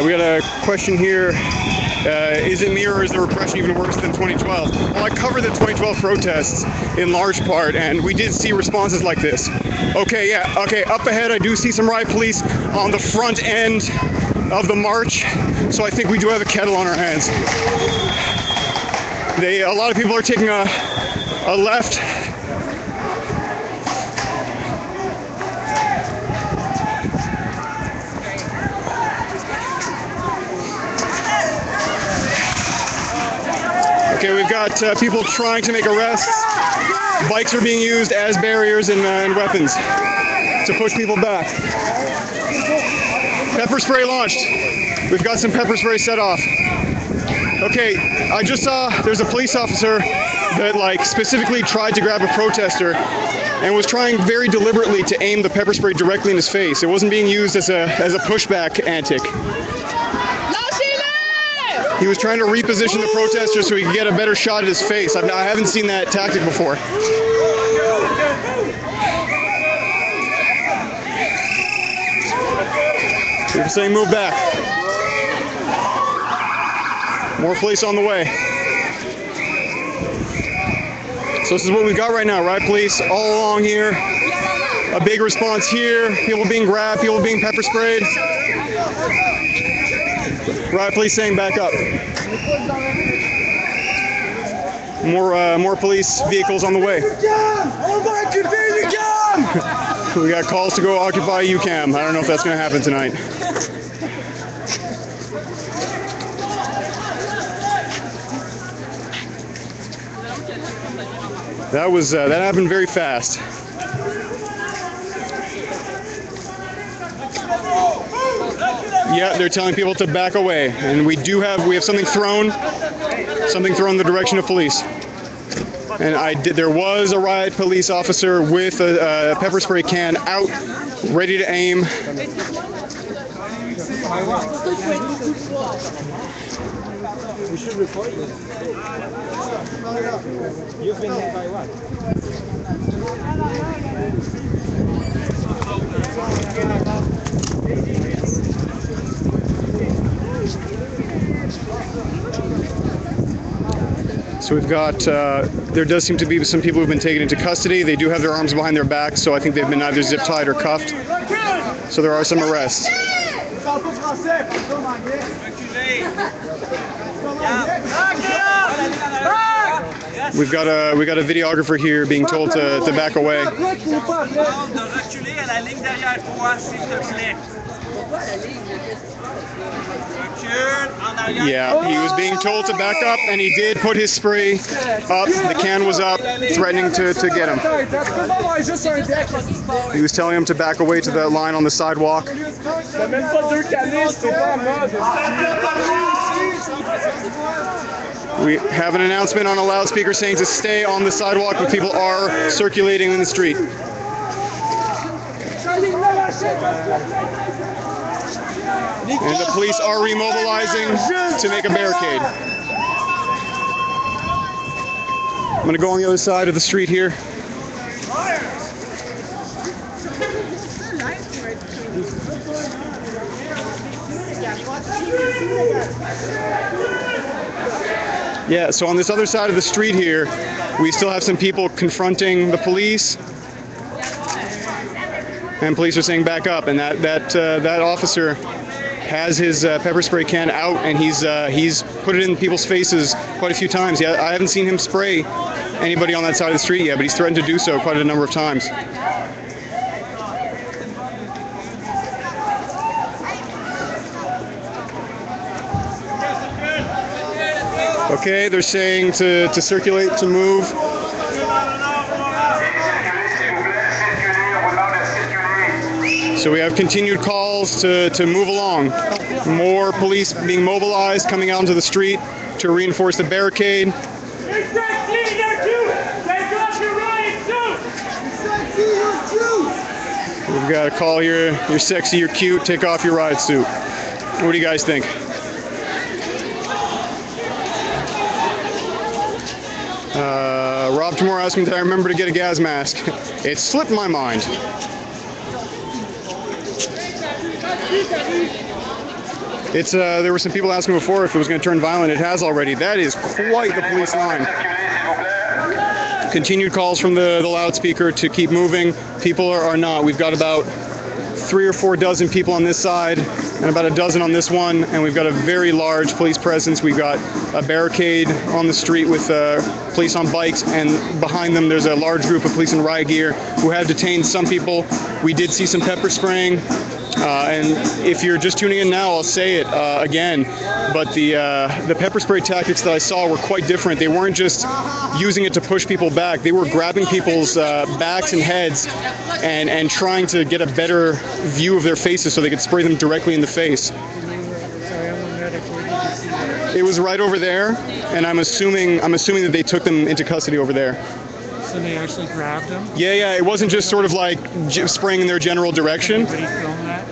We got a question here. Is it me, or is the repression even worse than 2012? Well, I covered the 2012 protests in large part, and we did see responses like this. Okay, yeah, okay, up ahead I do see some riot police on the front end of the march, so I think we do have a kettle on our hands. A lot of people are taking a left. Okay, we've got people trying to make arrests. Bikes are being used as barriers and weapons to push people back. Pepper spray launched. We've got some pepper spray set off. Okay, I just saw there's a police officer that specifically tried to grab a protester and was trying very deliberately to aim the pepper spray directly in his face. It wasn't being used as a pushback antic. He was trying to reposition the protester so he could get a better shot at his face. I haven't seen that tactic before. People saying move back. More police on the way. So this is what we've got right now, right? Police all along here. A big response here. People being grabbed, people being pepper sprayed. Riot police saying back up. More police vehicles on the way. We got calls to go occupy UCAM. I don't know if that's going to happen tonight. That happened very fast. Yeah, they're telling people to back away, and we have something thrown in the direction of police. And there was a riot police officer with a pepper spray can out, ready to aim. We should report this. You've been hit by what? So So we've got, there does seem to be some people who've been taken into custody. They do have their arms behind their backs, so I think they've been either zip tied or cuffed. So there are some arrests. We got a videographer here being told to back away. Yeah, he was being told to back up, and he did put his spray up. The can was up, threatening to get him. He was telling him to back away to the line on the sidewalk. We have an announcement on a loudspeaker saying to stay on the sidewalk, but people are circulating in the street. And the police are remobilizing to make a barricade. I'm going to go on the other side of the street here. Yeah, so on this other side of the street here, we still have some people confronting the police. And police are saying back up, and that officer has his pepper spray can out, and he's put it in people's faces quite a few times. Yeah, I haven't seen him spray anybody on that side of the street yet, but he's threatened to do so quite a number of times. Okay, they're saying to circulate, to move. So we have continued calls to move along. More police being mobilized, coming out into the street to reinforce the barricade. We've got a call here, you're sexy, you're cute, take off your riot suit. What do you guys think? Rob Tamora asked me, did I remember to get a gas mask? It slipped my mind. It's there were some people asking before if it was going to turn violent. It has already. That is quite the police line. Continued calls from the loudspeaker to keep moving. People are not. We've got about 3 or 4 dozen people on this side and about a dozen on this one, and we've got a very large police presence. We've got a barricade on the street with police on bikes, and behind them there's a large group of police in riot gear who have detained some people. We did see some pepper spraying, and if you're just tuning in now, I'll say it again, but the pepper spray tactics that I saw were quite different. They weren't just using it to push people back. They were grabbing people's backs and heads and trying to get a better view of their faces so they could spray them directly in the face. It was right over there, and I'm assuming that they took them into custody over there. So they actually grabbed them? Yeah. It wasn't just sort of like spraying in their general direction. Did anybody film that?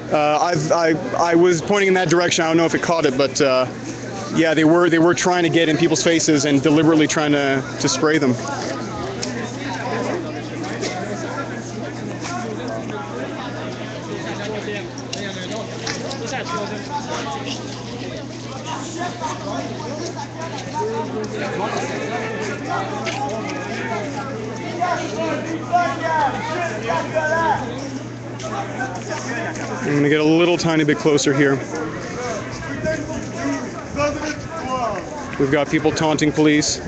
I was pointing in that direction. I don't know if it caught it, but yeah, they were trying to get in people's faces and deliberately trying to spray them. I'm going to get a little tiny bit closer here. We've got people taunting police.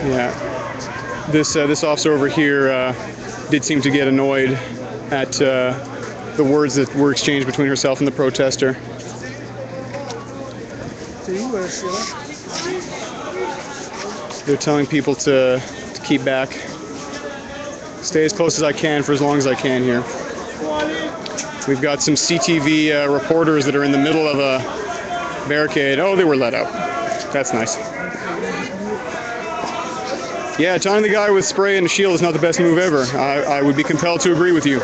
Yeah, this officer over here did seem to get annoyed at the words that were exchanged between herself and the protester. They're telling people to keep back. Stay as close as I can for as long as I can here. We've got some CTV reporters that are in the middle of a barricade. Oh, they were let out. That's nice. Yeah, tying the guy with spray and a shield is not the best move ever. I would be compelled to agree with you.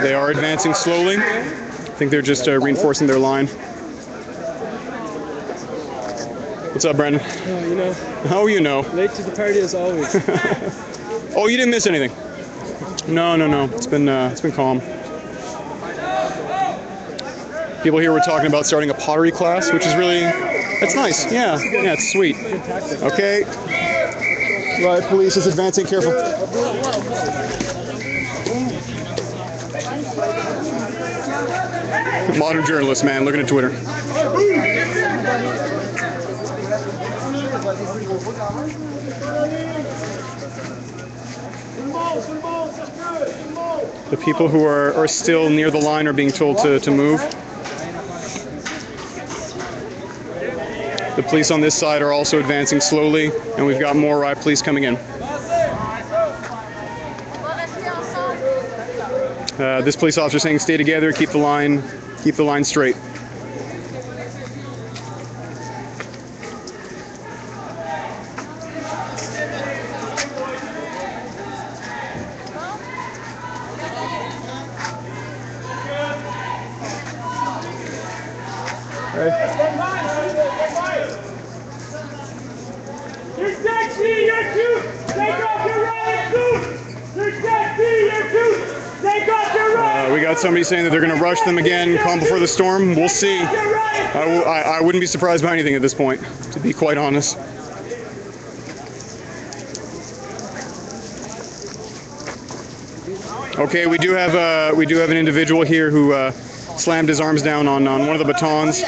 They are advancing slowly. I think they're just reinforcing their line. It What's up, Brandon? You know, Oh, you know. late to the party as always. Oh, you didn't miss anything? No. It's been calm. People here were talking about starting a pottery class, which is really, that's nice. Yeah, it's sweet. Okay. Right, police is advancing. Careful. Modern journalist, man, looking at Twitter. The people who are still near the line are being told to move. The police on this side are also advancing slowly, and we've got more riot police coming in. This police officer saying, "Stay together, keep the line straight." You're sexy, you're cute. Take off your riot suit. You're sexy, you're cute. Take off your riot. We got somebody saying that they're going to rush them again, calm before the storm. We'll see. I wouldn't be surprised by anything at this point, to be quite honest. Okay, we do have an individual here who slammed his arms down on one of the batons.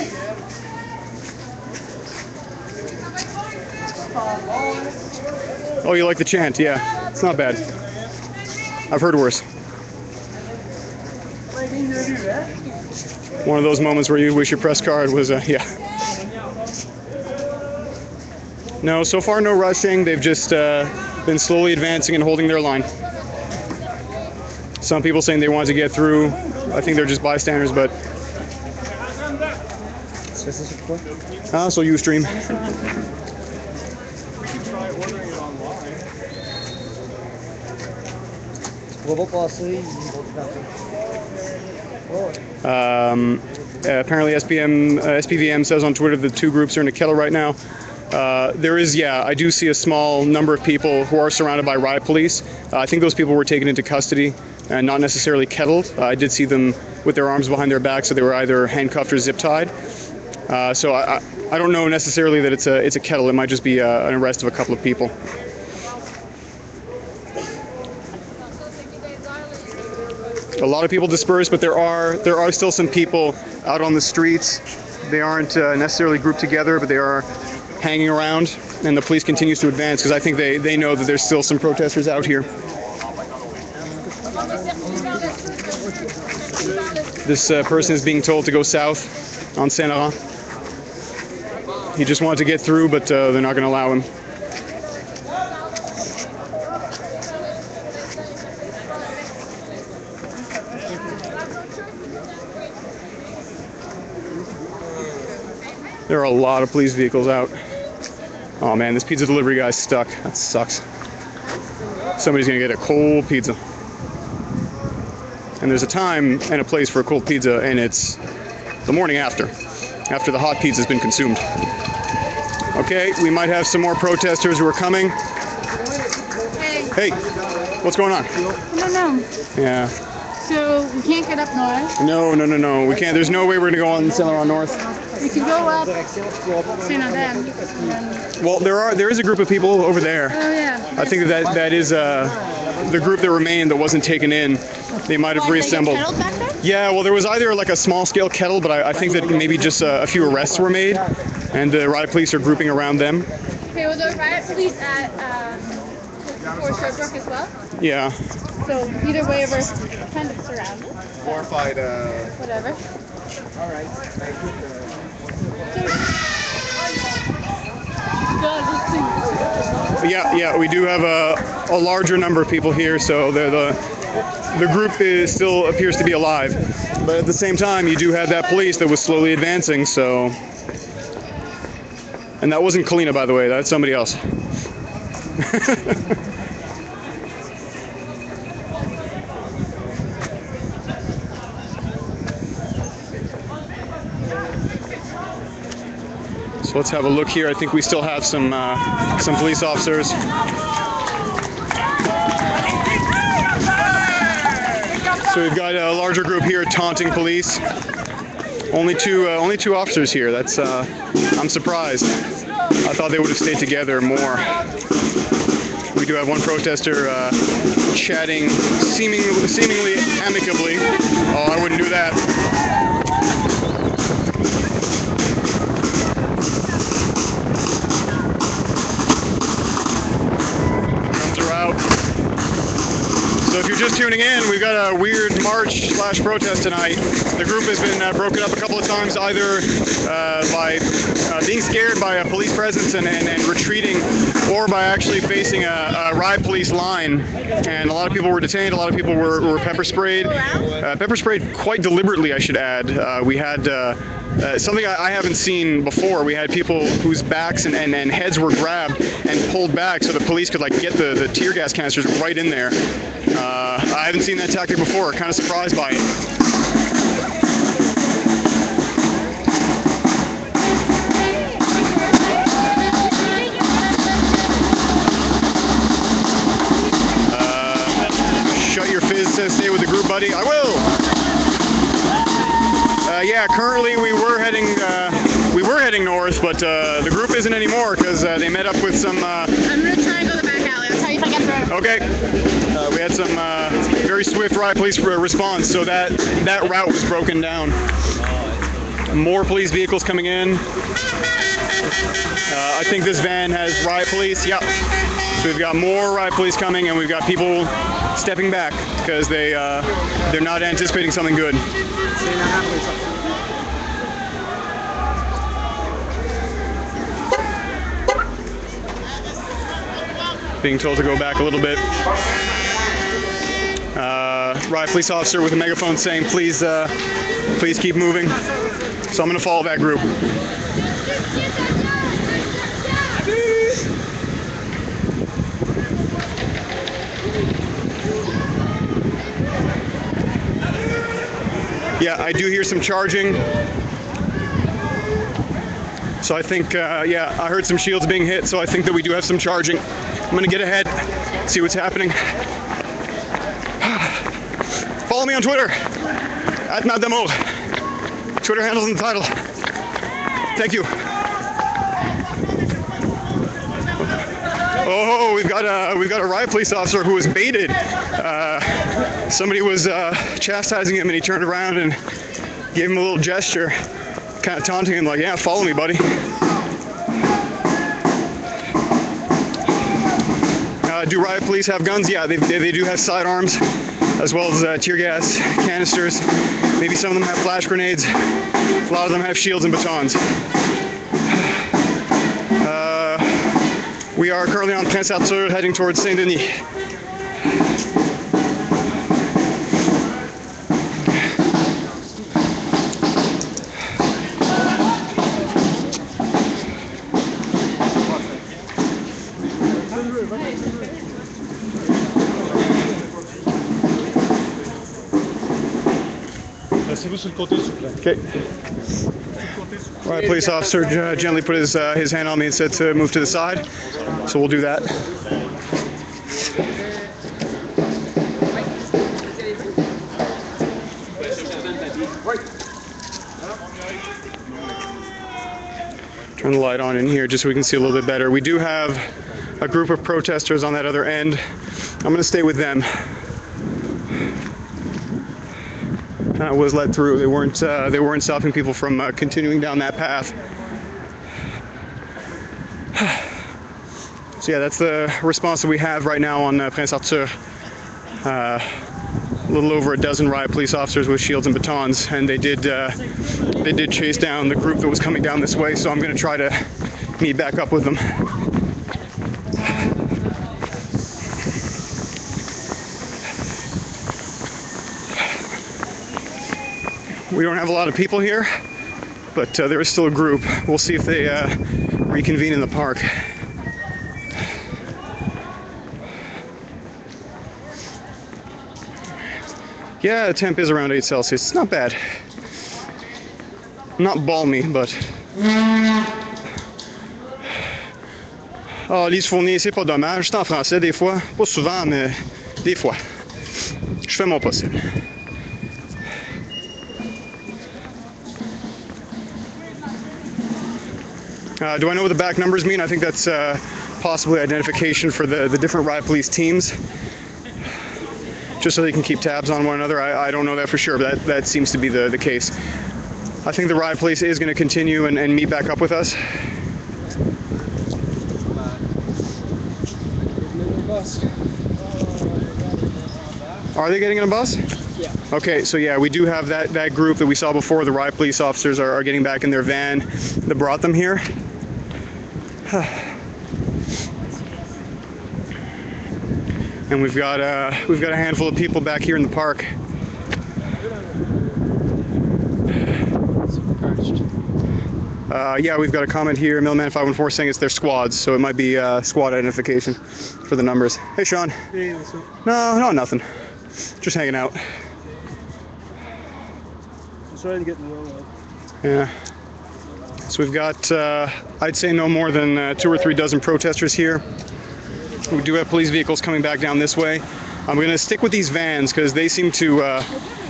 Oh, you like the chant? Yeah, it's not bad. I've heard worse. One of those moments where you wish your press card was, yeah. No, so far no rushing. They've just been slowly advancing and holding their line. Some people saying they wanted to get through. I think they're just bystanders, but... so you stream. Apparently SPVM says on Twitter that the two groups are in a kettle right now. There is, I do see a small number of people who are surrounded by riot police. I think those people were taken into custody and not necessarily kettled. I did see them with their arms behind their back, so they were either handcuffed or zip tied. So I don't know necessarily that it's a kettle. It might just be an arrest of a couple of people. A lot of people dispersed, but there are still some people out on the streets. They aren't necessarily grouped together, but they are hanging around, and the police continues to advance because I think they know that there's still some protesters out here. This person is being told to go south on Saint-Laurent. He just wanted to get through, but they're not going to allow him. There are a lot of police vehicles out. Oh man, this pizza delivery guy's stuck. That sucks. Somebody's gonna get a cold pizza. And there's a time and a place for a cold pizza, and it's the morning after the hot pizza's been consumed. Okay, we might have some more protesters who are coming. Hey, what's going on? I don't know. Yeah. So we can't get up north. No, we can't. There's no way we're gonna go on Saint-Laurent North. We can go up Saint-Laurent. Well, there is a group of people over there. Oh yeah. I think that is the group that remained that wasn't taken in. They might have reassembled. Kettle back there? Yeah, well, there was either like a small-scale kettle, but I think that maybe just a few arrests were made, and the riot police are grouping around them. Okay, well, the riot police at Fort Sherbrooke as well. Yeah. So either way, we're kind of surrounded. Glorified. Whatever. All right. Yeah, we do have a larger number of people here, so the group still appears to be alive. But at the same time, you do have that police that was slowly advancing, so... And that wasn't Kalina, by the way, that's somebody else. So let's have a look here. I think we still have some police officers. So we've got a larger group here taunting police. Only two officers here. That's I'm surprised. I thought they would have stayed together more. We do have one protester chatting seemingly amicably. Oh, I wouldn't do that. Guns are out. So if you're just tuning in, we've got a weird march/protest tonight. The group has been broken up a couple of times, either by being scared by a police presence and retreating, or by actually facing a riot police line. And a lot of people were detained, a lot of people were pepper sprayed. Pepper sprayed quite deliberately, I should add. We had something I haven't seen before. We had people whose backs and heads were grabbed and pulled back so the police could get the tear gas canisters right in there. I haven't seen that tactic before. Kind of surprised by it. Shut your fizz, says stay with the group, buddy. I will. Yeah, currently we were heading north, but the group isn't anymore because they met up with some. I'm gonna try and go the back alley. I'll tell you if I get through. Okay. We had some very swift riot police response, so that route was broken down. More police vehicles coming in. I think this van has riot police. Yep. So we've got more riot police coming, and we've got people stepping back because they're not anticipating something good. Being told to go back a little bit. Riot police officer with a megaphone saying, please keep moving. So I'm going to follow that group. Yeah, I do hear some charging. So I think, yeah, I heard some shields being hit, so I think that we do have some charging. I'm going to get ahead, see what's happening. Follow me on Twitter, @MadDemo. Twitter handle's in the title. Thank you. Oh, we've got a riot police officer who was baited. Somebody was chastising him, and he turned around and gave him a little gesture, kind of taunting him like, yeah, follow me, buddy. Do riot police have guns? Yeah, they do have sidearms, as well as tear gas canisters. Maybe some of them have flash grenades. A lot of them have shields and batons. We are currently on Prince Arthur, heading towards Saint-Denis. Okay. Right, police officer gently put his hand on me and said to move to the side, so we'll do that. Turn the light on in here just so we can see a little bit better. We do have a group of protesters on that other end. I'm going to stay with them. Was let through. They weren't stopping people from continuing down that path. So yeah, that's the response that we have right now on Prince Arthur. A little over a dozen riot police officers with shields and batons, and they did chase down the group that was coming down this way. So I'm going to try to meet back up with them. We don't have a lot of people here, but there is still a group. We'll see if they reconvene in the park. Yeah, the temp is around 8 Celsius. It's not bad. Not balmy, but Ah, Lise Fournier, c'est pas dommage. C'est en français des fois. Pas souvent, mais des fois. Je fais mon possible. Do I know what the back numbers mean? I think that's possibly identification for the different riot police teams. Just so they can keep tabs on one another. I don't know that for sure, but that seems to be the case. I think the riot police is going to continue and meet back up with us. Are they getting in a bus? Yeah. Okay, so yeah, we do have that group that we saw before. The riot police officers are getting back in their van that brought them here. And we've got a handful of people back here in the park. Yeah, we've got a comment here, Millman 514, saying it's their squads, so it might be squad identification for the numbers. Hey, Sean. Hey, what's up? No, nothing. Just hanging out. I'm trying to get in the roll up. Yeah. So we've got, I'd say no more than 2 or 3 dozen protesters here. We do have police vehicles coming back down this way. I'm going to stick with these vans because they seem to,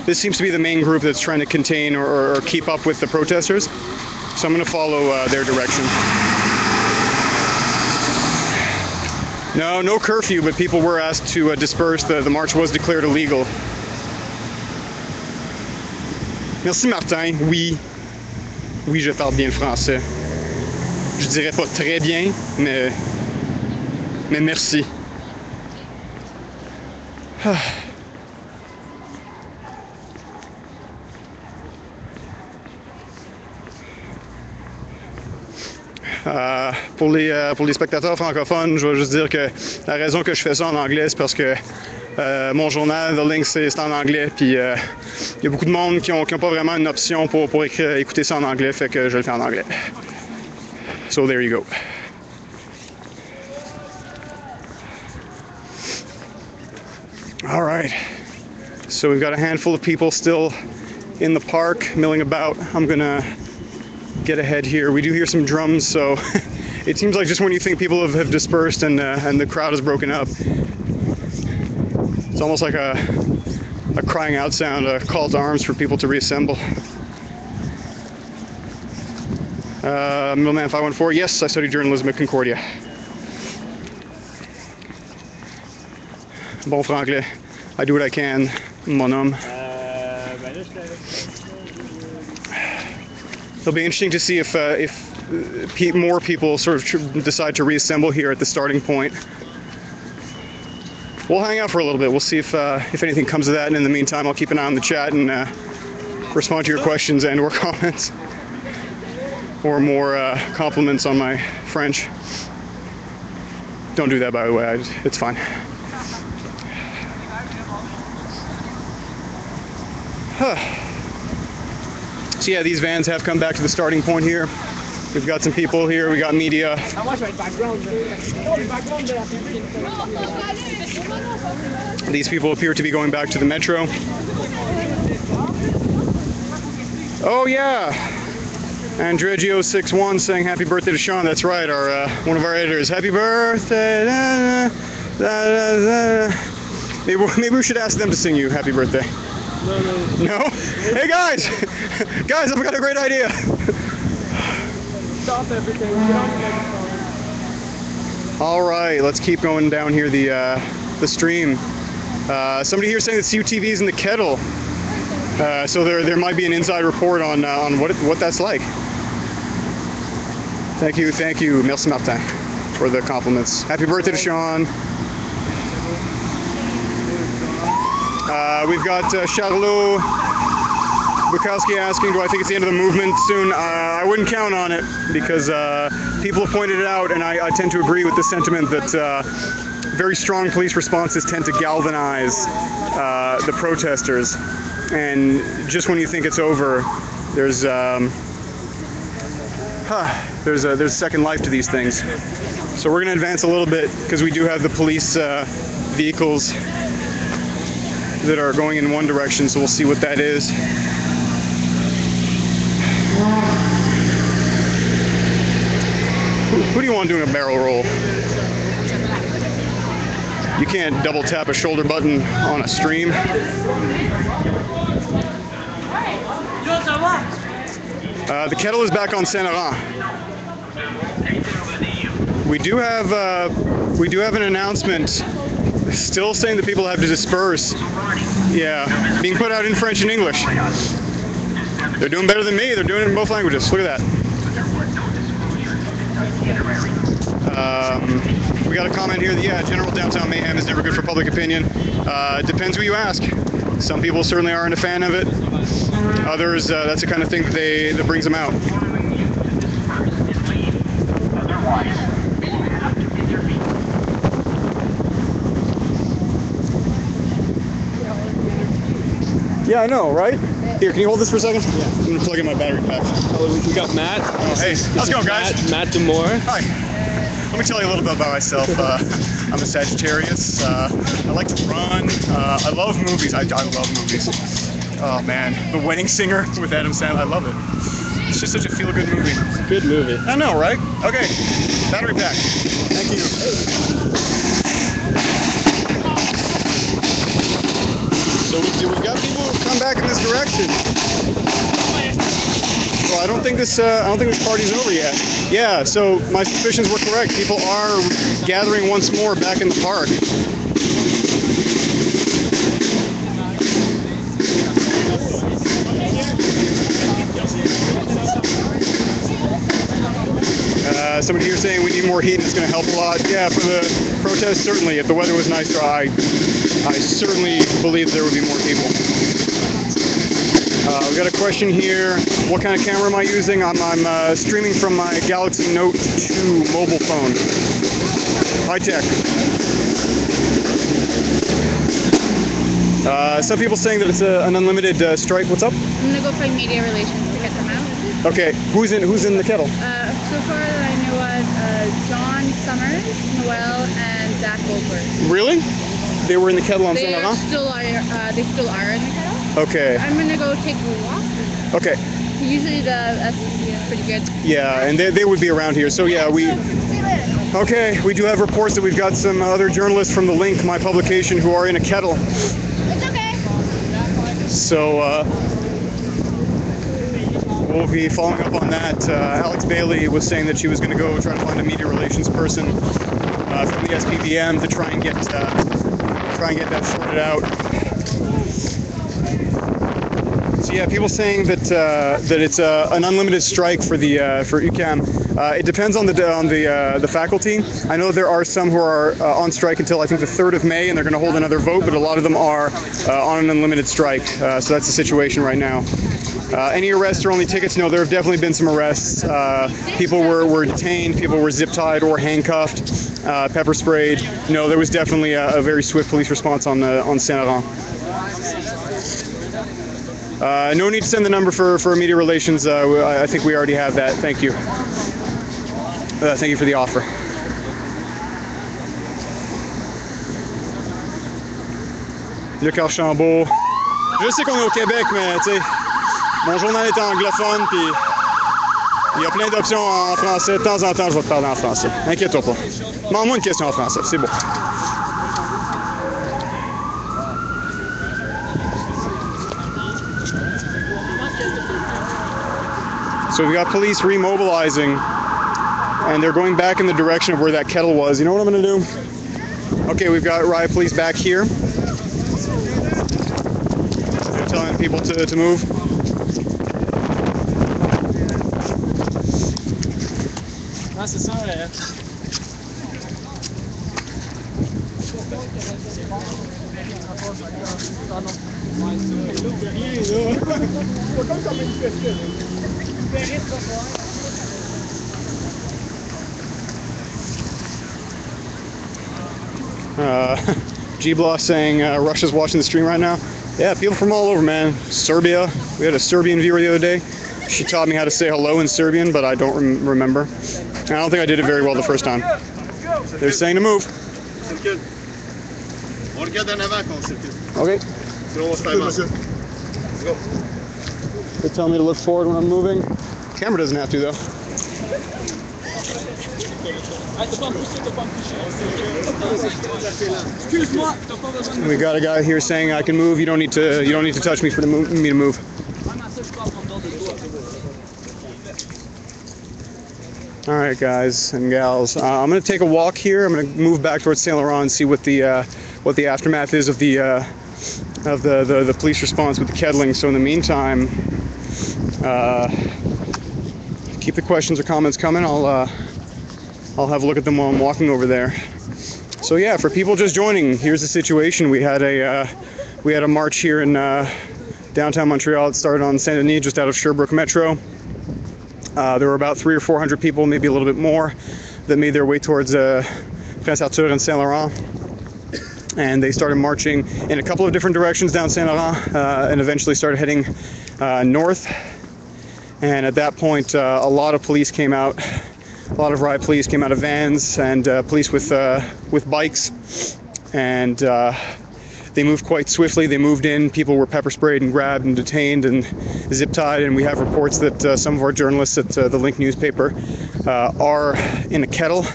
this seems to be the main group that's trying to contain or keep up with the protesters. So I'm going to follow their direction. No curfew, but people were asked to disperse. The march was declared illegal. Merci Martin. Oui, je parle bien le français. Je dirais pas très bien, mais merci. Pour les spectateurs francophones, je vais juste dire que la raison que je fais ça en anglais, c'est parce que mon journal, The Link, c'est en anglais, puis il y a beaucoup de monde qui ont pas vraiment une option pour écouter ça en anglais, fait que je le fais en anglais. So there you go. All right, so we've got a handful of people still in the park milling about. I'm gonna get ahead here. We do hear some drums, so it seems like just when you think people have dispersed and the crowd has broken up, it's almost like a crying out sound, a call to arms for people to reassemble. Middleman 514, yes, I studied journalism at Concordia. Bon franglais. I do what I can, mon homme. It'll be interesting to see if more people sort of decide to reassemble here at the starting point. We'll hang out for a little bit. We'll see if anything comes of that, and in the meantime, I'll keep an eye on the chat and respond to your questions and/or comments, or more compliments on my French. Don't do that, by the way. It's fine. So yeah, these vans have come back to the starting point here. We've got some people here, we got media. These people appear to be going back to the metro. Oh yeah, Andregio61 saying happy birthday to Sean. That's right, our one of our editors. Happy birthday. Da, da, da, da. Maybe we should ask them to sing you happy birthday. No? Hey guys! Guys, I've got a great idea! Stop everything. Get on the microphone. Alright, let's keep going down here the stream. Somebody here saying that CUTV is in the kettle. So there might be an inside report on what that's like. Thank you, merci Martin, for the compliments. Happy birthday to Sean. We've got Charlot Bukowski asking, do I think it's the end of the movement soon? I wouldn't count on it, because people have pointed it out, and I tend to agree with the sentiment that very strong police responses tend to galvanize the protesters. And just when you think it's over, there's a second life to these things. So we're going to advance a little bit, because we do have the police vehicles that are going in one direction, so we'll see what that is. Who do you want doing a barrel roll? You can't double tap a shoulder button on a stream. The kettle is back on Saint Laurent. We do have an announcement still saying that people have to disperse. Yeah, being put out in French and English. They're doing better than me. They're doing it in both languages. Look at that. We got a comment here that, yeah, general downtown mayhem is never good for public opinion. Depends who you ask. Some people certainly aren't a fan of it. Others, that's the kind of thing that brings them out. Yeah, I know, right? Here, can you hold this for a second? Yeah. I'm gonna plug in my battery pack. Oh, we got Matt. Oh, hey, how's it going, guys? Matt Demore. Hi. Let me tell you a little bit about myself. I'm a Sagittarius. I like to run. I love movies. I love movies. Oh man, The Wedding Singer with Adam Sandler. I love it. It's just such a feel-good movie. Good movie. I know, right? Okay, battery pack. Thank you. So we've got people who come back in this direction. Well, I don't think this party's over yet. Yeah, so my suspicions were correct. People are gathering once more back in the park. Somebody here saying we need more heat and it's going to help a lot. Yeah, for the protest, certainly. If the weather was nicer, I certainly believe there would be more people. We got a question here. What kind of camera am I using? I'm streaming from my Galaxy Note 2 mobile phone. High tech. Some people saying that it's an unlimited strike. What's up? I'm gonna go find media relations to get them out. Okay, who's in the kettle? So far that I know of, John Summers, Noel, and Zach Goldberg. Really? They were in the kettle on Saint Laurent? They still are in the kettle. Okay. I'm gonna go take a walk. Okay. Usually the SCC is pretty good. Yeah, and they would be around here. So yeah, Okay, we do have reports that we've got some other journalists from The Link, my publication, who are in a kettle. It's okay. So we'll be following up on that. Alex Bailey was saying that she was going to go try to find a media relations person from the SPBM to try and get that sorted out. So yeah, people saying that it's an unlimited strike for UQAM. It depends on the faculty. I know there are some who are on strike until I think the 3rd of May, and they're going to hold another vote. But a lot of them are on an unlimited strike. So that's the situation right now. Any arrests or only tickets? No, there have definitely been some arrests. People were detained. People were zip-tied or handcuffed, pepper sprayed. No, there was definitely a very swift police response on Saint Laurent. No need to send the number for media relations. I think we already have that. Thank you. Thank you for the offer. Luc Archambault. Je sais qu'on est au Québec, mais tu sais, mon journal est anglophone, puis il y a plein d'options en français. De temps en temps, je vais te parler en français. Inquiète-toi pas. Demande-moi une question en français, c'est bon. So we got police remobilizing, and they're going back in the direction of where that kettle was. You know what I'm going to do? Okay, we've got riot police back here. They're telling people to move. Ah, c'est ça, G-Block saying Russia's watching the stream right now. Yeah, people from all over, man. Serbia. We had a Serbian viewer the other day. She taught me how to say hello in Serbian, but I don't remember. And I don't think I did it very well the first time. They're saying to move. Okay. They tell me to look forward when I'm moving. Camera doesn't have to, though. We got a guy here saying I can move. You don't need to touch me me to move. All right, guys and gals. I'm gonna take a walk here. I'm gonna move back towards Saint Laurent and see what the aftermath is of the police response with the kettling. So in the meantime, keep the questions or comments coming. I'll have a look at them while I'm walking over there. So yeah, for people just joining, here's the situation. We had a march here in downtown Montreal. It started on Saint Denis, just out of Sherbrooke Metro. There were about 300 or 400 people, maybe a little bit more, that made their way towards Prince Arthur and Saint Laurent. And they started marching in a couple of different directions down Saint Laurent, and eventually started heading north. And at that point, a lot of police came out. A lot of riot police came out of vans, and police with bikes. And they moved quite swiftly. They moved in. People were pepper sprayed and grabbed and detained and zip tied. And we have reports that some of our journalists at the Link newspaper are in a kettle,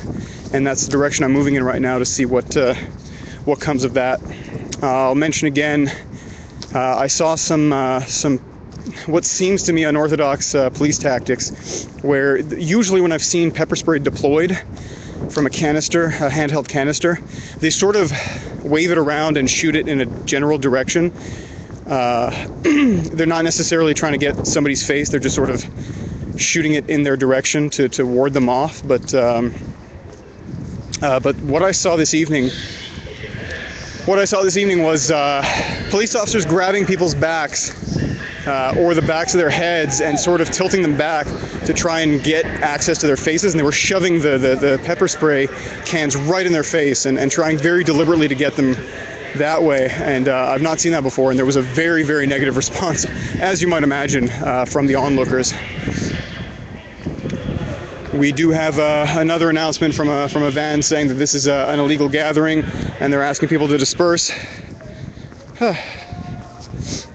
and that's the direction I'm moving in right now to see what comes of that. I'll mention again, I saw some what seems to me unorthodox police tactics, where usually when I've seen pepper spray deployed from a canister, a handheld canister, they sort of wave it around and shoot it in a general direction. They're not necessarily trying to get somebody's face, they're just sort of shooting it in their direction to ward them off. But what I saw this evening was police officers grabbing people's backs or the backs of their heads and sort of tilting them back to try and get access to their faces, and they were shoving the pepper spray cans right in their face and trying very deliberately to get them that way. And I've not seen that before, and there was a very, very negative response, as you might imagine, from the onlookers. We do have another announcement from a van saying that this is an illegal gathering, and they're asking people to disperse.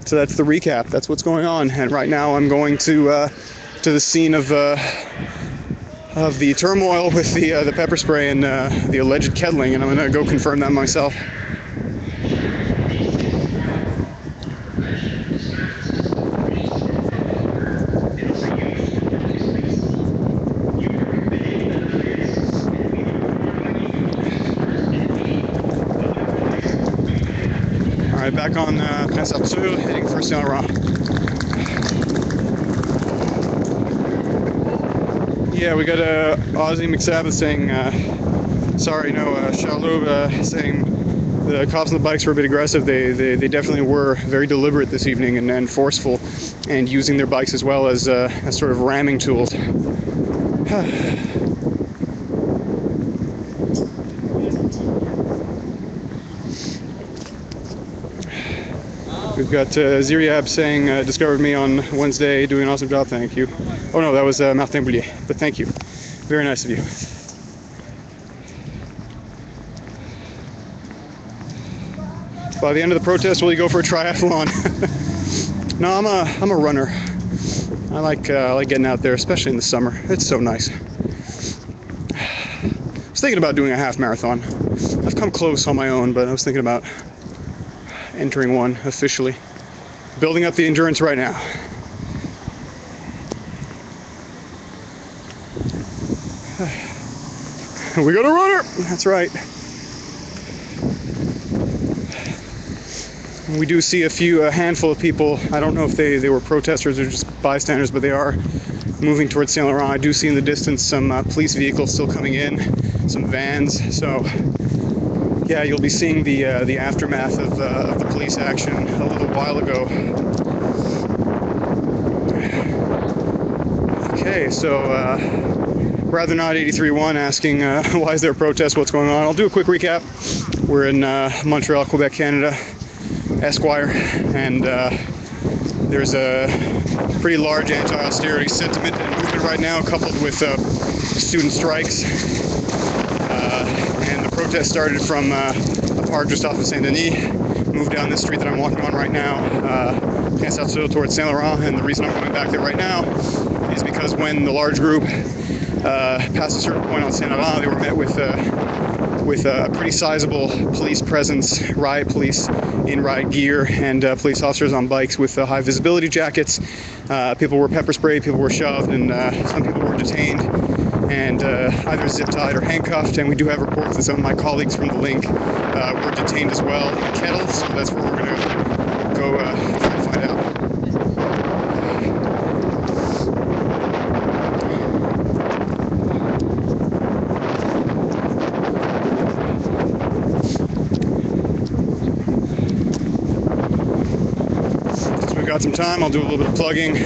So that's the recap. That's what's going on. And right now I'm going to the scene of the turmoil with the pepper spray and the alleged kettling, and I'm going to go confirm that myself. Back on Prince Arthur, heading for Saint Laurent. Yeah, we got Ozzy McSabbath saying, sorry, no, Charlot saying the cops on the bikes were a bit aggressive. They definitely were very deliberate this evening and forceful, and using their bikes as well as sort of ramming tools. We've got Ziriab saying, discovered me on Wednesday, doing an awesome job, thank you. Oh no, that was Martin Boulier, but thank you. Very nice of you. By the end of the protest, will you go for a triathlon? No, I'm a runner. I like getting out there, especially in the summer. It's so nice. I was thinking about doing a half marathon. I've come close on my own, but I was thinking about entering one officially. Building up the endurance right now. We got a runner! That's right. We do see a handful of people. I don't know if they were protesters or just bystanders, but they are moving towards Saint Laurent. I do see in the distance some police vehicles still coming in, some vans. So yeah, you'll be seeing the aftermath of the police action a little while ago. Okay, so rather not 83-1 asking why is there a protest, what's going on. I'll do a quick recap. We're in Montreal, Quebec, Canada, Esquire, and there's a pretty large anti-austerity sentiment and movement right now, coupled with student strikes. And the protest started from a park just off of Saint Denis, moved down this street that I'm walking on right now, Prince Arthur towards Saint Laurent. And the reason I'm going back there right now is because when the large group past a certain point on Saint Laurent, they were met with a pretty sizable police presence, riot police in riot gear, and police officers on bikes with high visibility jackets. People were pepper sprayed, people were shoved, and some people were detained and either zip-tied or handcuffed. And we do have reports that some of my colleagues from the link were detained as well in Kettle, so that's where we're going to go try to find out. Got some time, I'll do a little bit of plugging.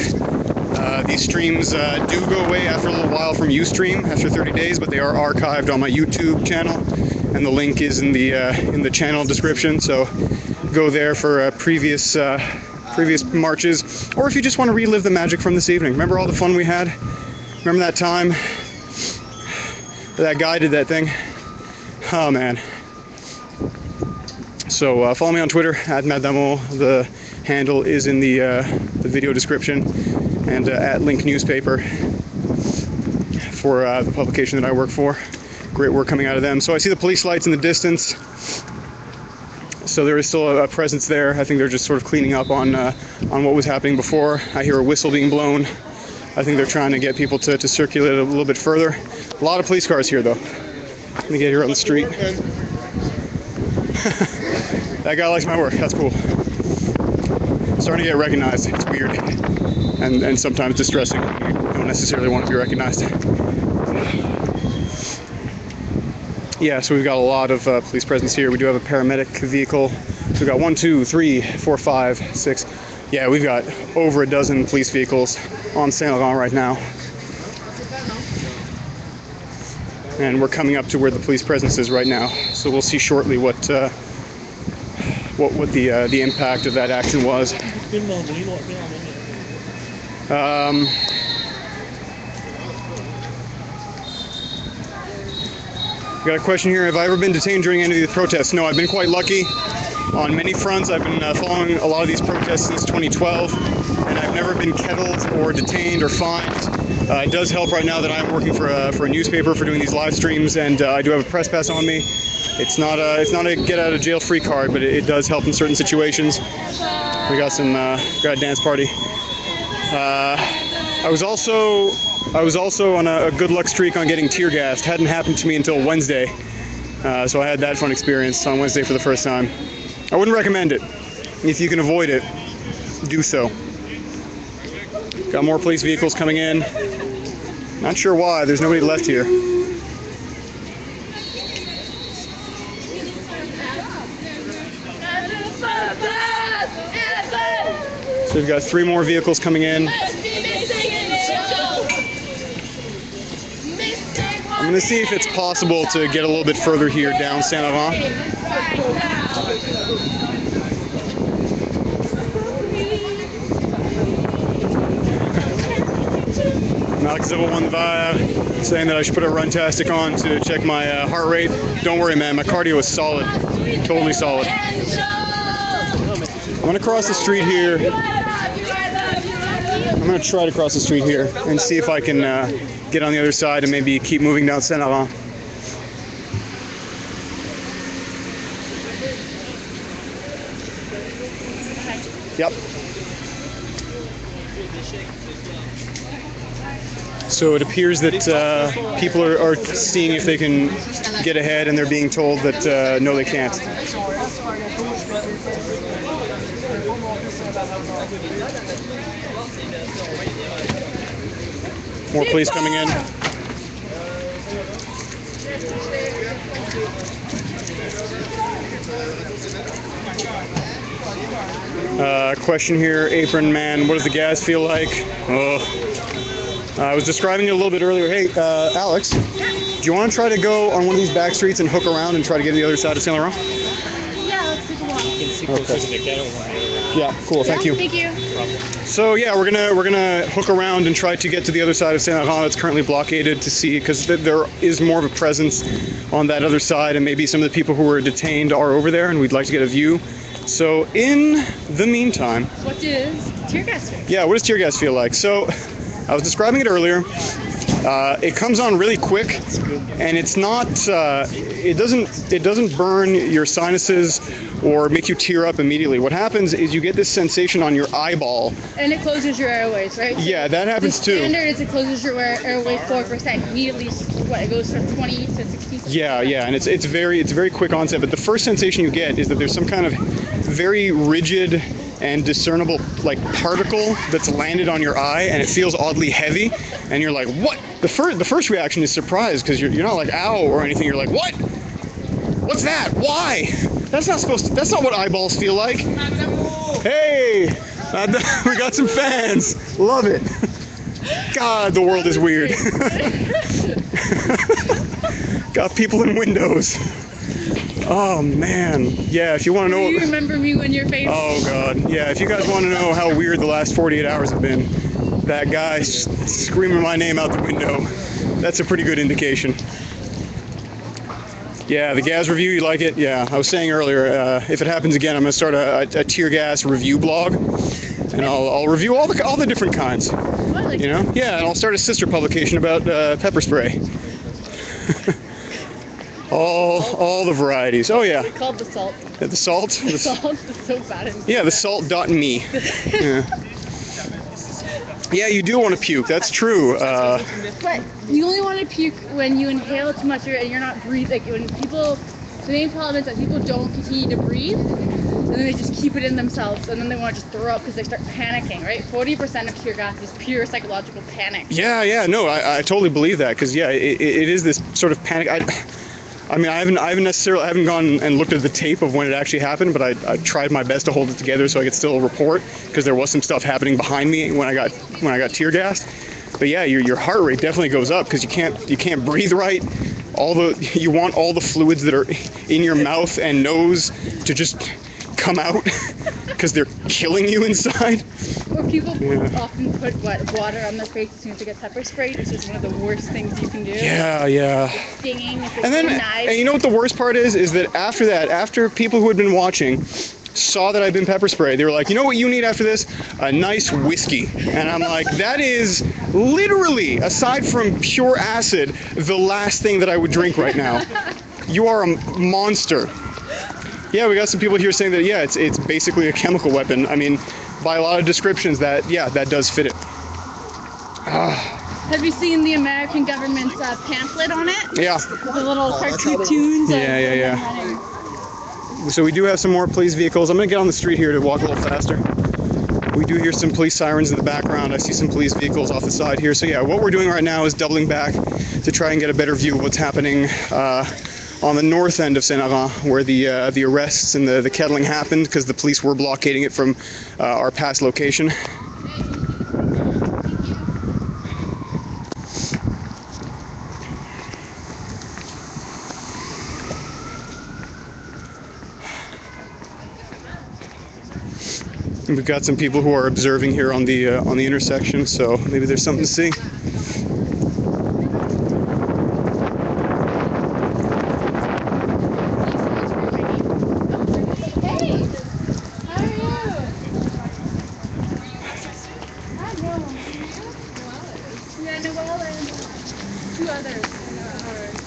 These streams do go away after a little while from Ustream, after 30 days, but they are archived on my YouTube channel, and the link is in the channel description. So go there for previous marches, or if you just want to relive the magic from this evening. Remember all the fun we had? Remember that time that guy did that thing? Oh man. So follow me on Twitter at @Madamo. The handle is in the video description, and at Link Newspaper for the publication that I work for. Great work coming out of them. So I see the police lights in the distance. So there is still a presence there. I think they're just sort of cleaning up on what was happening before. I hear a whistle being blown. I think they're trying to get people to circulate a little bit further. A lot of police cars here though. Let me get here on the street. That guy likes my work. That's cool. Starting to get recognized. It's weird and sometimes distressing. You don't necessarily want to be recognized. Yeah, so we've got a lot of police presence here. We do have a paramedic vehicle. So we've got 1, 2, 3, 4, 5, 6. Yeah, we've got over a dozen police vehicles on Saint Laurent right now. And we're coming up to where the police presence is right now. So we'll see shortly what the impact of that action was. Got a question here. Have I ever been detained during any of these protests? No, I've been quite lucky on many fronts. I've been following a lot of these protests since 2012, and I've never been kettled or detained or fined. It does help right now that I'm working for a newspaper for doing these live streams, and I do have a press pass on me. It's not a get out of jail free card, but it does help in certain situations. We got got a dance party. I was also on a good luck streak on getting tear gassed. Hadn't happened to me until Wednesday, so I had that fun experience on Wednesday for the first time. I wouldn't recommend it. If you can avoid it, do so. Got more police vehicles coming in. Not sure why. There's nobody left here. So we've got 3 more vehicles coming in. I'm going to see if it's possible to get a little bit further here down Saint Laurent. Alex 015 saying that I should put a Runtastic on to check my heart rate. Don't worry, man. My cardio is solid. Totally solid. I'm going to cross the street here. I'm going to try to cross the street here and see if I can get on the other side and maybe keep moving down Saint Laurent. Yep. So it appears that people are seeing if they can get ahead, and they're being told that no, they can't. More police coming in. Question here, Apron Man, what does the gas feel like? Oh. I was describing it a little bit earlier. Hey, Alex, do you want to try to go on one of these back streets and hook around and try to get to the other side of Saint Laurent? Yeah, let's take a walk. Okay. Yeah, cool. Thank you. Thank you. So yeah, we're gonna hook around and try to get to the other side of Saint Laurent. It's currently blockaded to see, because there is more of a presence on that other side, and maybe some of the people who were detained are over there, and we'd like to get a view. So in the meantime, What does tear gas feel? yeah, what does tear gas feel like? So I was describing it earlier. It comes on really quick, and it's not. It doesn't burn your sinuses or make you tear up immediately. What happens is you get this sensation on your eyeball. And it closes your airways, right? So Yeah, that happens the too. standard is it closes your airway 4%. Immediately, what, it goes from 20 to 60. Yeah, and it's very quick onset. But the first sensation you get is that there's some kind of very rigid and discernible like particle that's landed on your eye, and it feels oddly heavy, and you're like, what? The first reaction is surprise, because you're not like ow or anything. You're like, what? What's that? Why? That's not what eyeballs feel like. Hey, we got some fans. Love it. God, the world is weird. Got people in windows. Oh man, yeah. If you want to know, Do you remember me when you're famous? oh god, yeah. If you guys want to know how weird the last 48 hours have been, that guy screaming my name out the window, that's a pretty good indication. Yeah, the gas review, you like it? Yeah, I was saying earlier, if it happens again, I'm gonna start a tear gas review blog, and I'll review all the different kinds. You know? Yeah, and I'll start a sister publication about pepper spray. all the varieties. Oh yeah. It's called the salt. The salt? The salt is so bad. Yeah, the salt.me. Yeah. Yeah, you do want to puke. That's true. But you only want to puke when you inhale too much air and you're not breathing. Like when people, the main problem is that people don't continue to breathe, and then they just keep it in themselves, and then they want to just throw up because they start panicking. Right? 40% of tear gas is pure psychological panic. Yeah. No, I totally believe that, because yeah, it is this sort of panic. I mean, I haven't gone and looked at the tape of when it actually happened, but I tried my best to hold it together so I could still report, because there was some stuff happening behind me when I got tear gassed. But yeah, your heart rate definitely goes up because you can't breathe right. You want all the fluids that are in your mouth and nose to just come out because they're killing you inside. Or people often put water on their face as soon as they get pepper sprayed, which is one of the worst things you can do. Yeah. It's stinging. It's And then, and you know what the worst part is that after people who had been watching saw that I'd been pepper sprayed, they were like, you know what you need after this? A nice whiskey. And I'm like, that is literally, aside from pure acid, the last thing that I would drink right now. You are a monster. Yeah, we got some people here saying that, yeah, it's basically a chemical weapon. I mean, by a lot of descriptions, that does fit it. Have you seen the American government's pamphlet on it? Yeah. The little cartoons. Yeah. So we do have some more police vehicles. I'm going to get on the street here to walk a little faster. We do hear some police sirens in the background. I see some police vehicles off the side here. So yeah, what we're doing right now is doubling back to try and get a better view of what's happening on the north end of Saint-Laurent, where the arrests and the kettling happened, because the police were blockading it from our past location. We've got some people who are observing here on the intersection, so maybe there's something to see.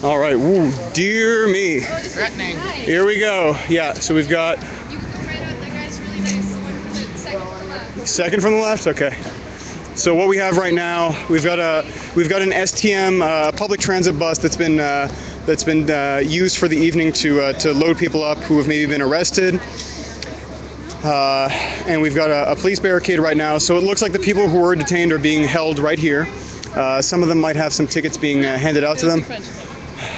All right, woo, dear me. Threatening. Here we go. Yeah, so we've got. You can go right out. That guy's really nice. Second from the left. Second from the left? Okay. So what we have right now, we've got an STM public transit bus that's been used for the evening to load people up who have maybe been arrested. And we've got a police barricade right now. So it looks like the people who were detained are being held right here. Some of them might have some tickets being handed out to them.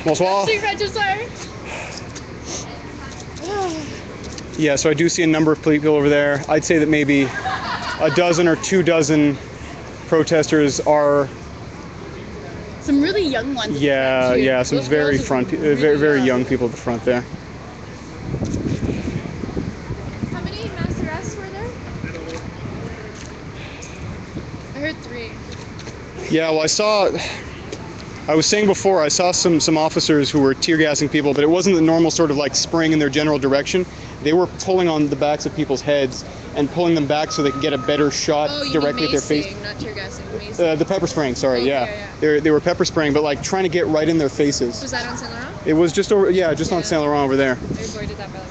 Bonsoir. Yeah, so I do see a number of people over there. I'd say that maybe a dozen or 2 dozen protesters are. Some really young ones. Yeah, some very very young people at the front there. How many mass arrests were there? I heard 3. Yeah, well, I was saying before, I saw some officers who were tear gassing people, but it wasn't the normal sort of like spraying in their general direction. They were pulling on the backs of people's heads and pulling them back so they can get a better shot directly at their face. Not tear gassing, macing. The pepper spraying, sorry, Okay, yeah. yeah. They were pepper spraying, but like trying to get right in their faces. Was that on Saint Laurent? It was just over, yeah, just on Saint Laurent over there. I avoided that by like.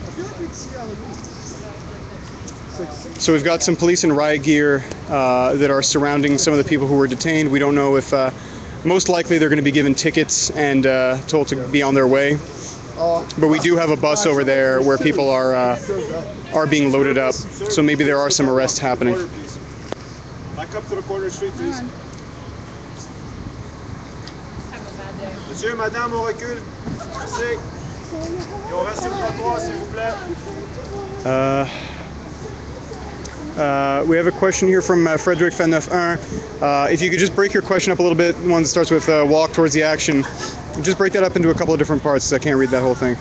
So we've got some police in riot gear that are surrounding some of the people who were detained. We don't know if, most likely they're going to be given tickets and told to be on their way. But we do have a bus over there where people are being loaded up. So maybe there are some arrests happening. Back up to the corner street, please. Monsieur, madame, on recule. Merci. Et on reste sur le trottoir, s'il vous plaît. We have a question here from Frederick Van Neuf 1. If you could just break your question up a little bit, one that starts with walk towards the action. Just break that up into a couple of different parts, because I can't read that whole thing.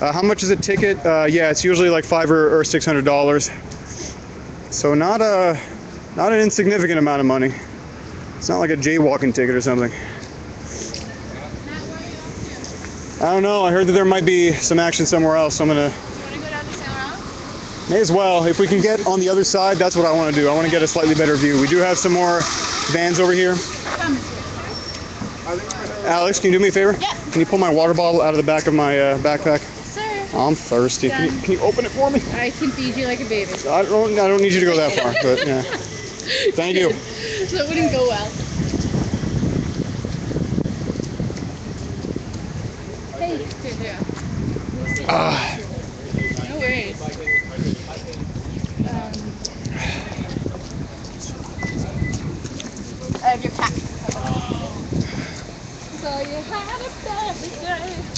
How much is a ticket? Yeah, it's usually like $500 or $600. So not an insignificant amount of money. It's not like a jaywalking ticket or something. I don't know. I heard that there might be some action somewhere else, so I'm gonna. You want to go down to Saint Laurent? May as well. If we can get on the other side, that's what I want to do. I want to get a slightly better view. We do have some more vans over here. Alex, can you do me a favor? Yeah. Can you pull my water bottle out of the back of my backpack? Sir. I'm thirsty. Can you open it for me? I can feed you like a baby. I don't need you to go that far, but yeah. Thank you. So it wouldn't go well. Hey, here. No worries. I have your cat. So you had a bad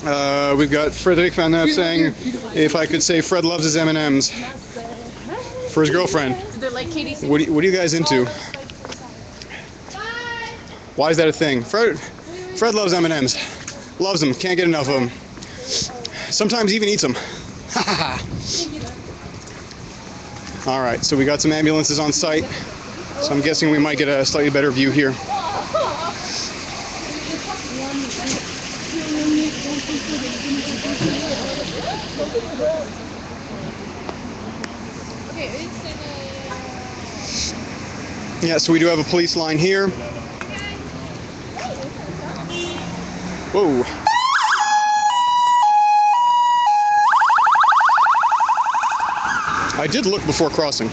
day. We've got Frederick Van Neuf saying, if I could say Fred loves his M&Ms for his girlfriend. They're like Katie's. What are you guys into? Why is that a thing? Fred loves M&Ms. Loves them. Can't get enough of them. Sometimes even eats them. All right, so we got some ambulances on site. So I'm guessing we might get a slightly better view here. Yeah, so we do have a police line here. Whoa. I did look before crossing,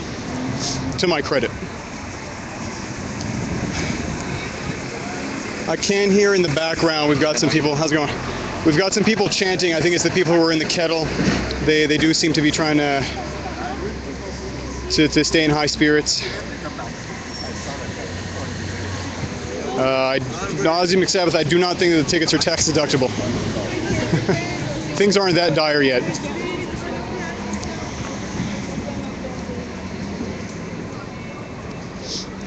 to my credit. I can hear in the background, we've got some people, how's it going? We've got some people chanting. I think it's the people who are in the kettle. They do seem to be trying to stay in high spirits. Nazim Sabbath, I do not think that the tickets are tax deductible. Things aren't that dire yet.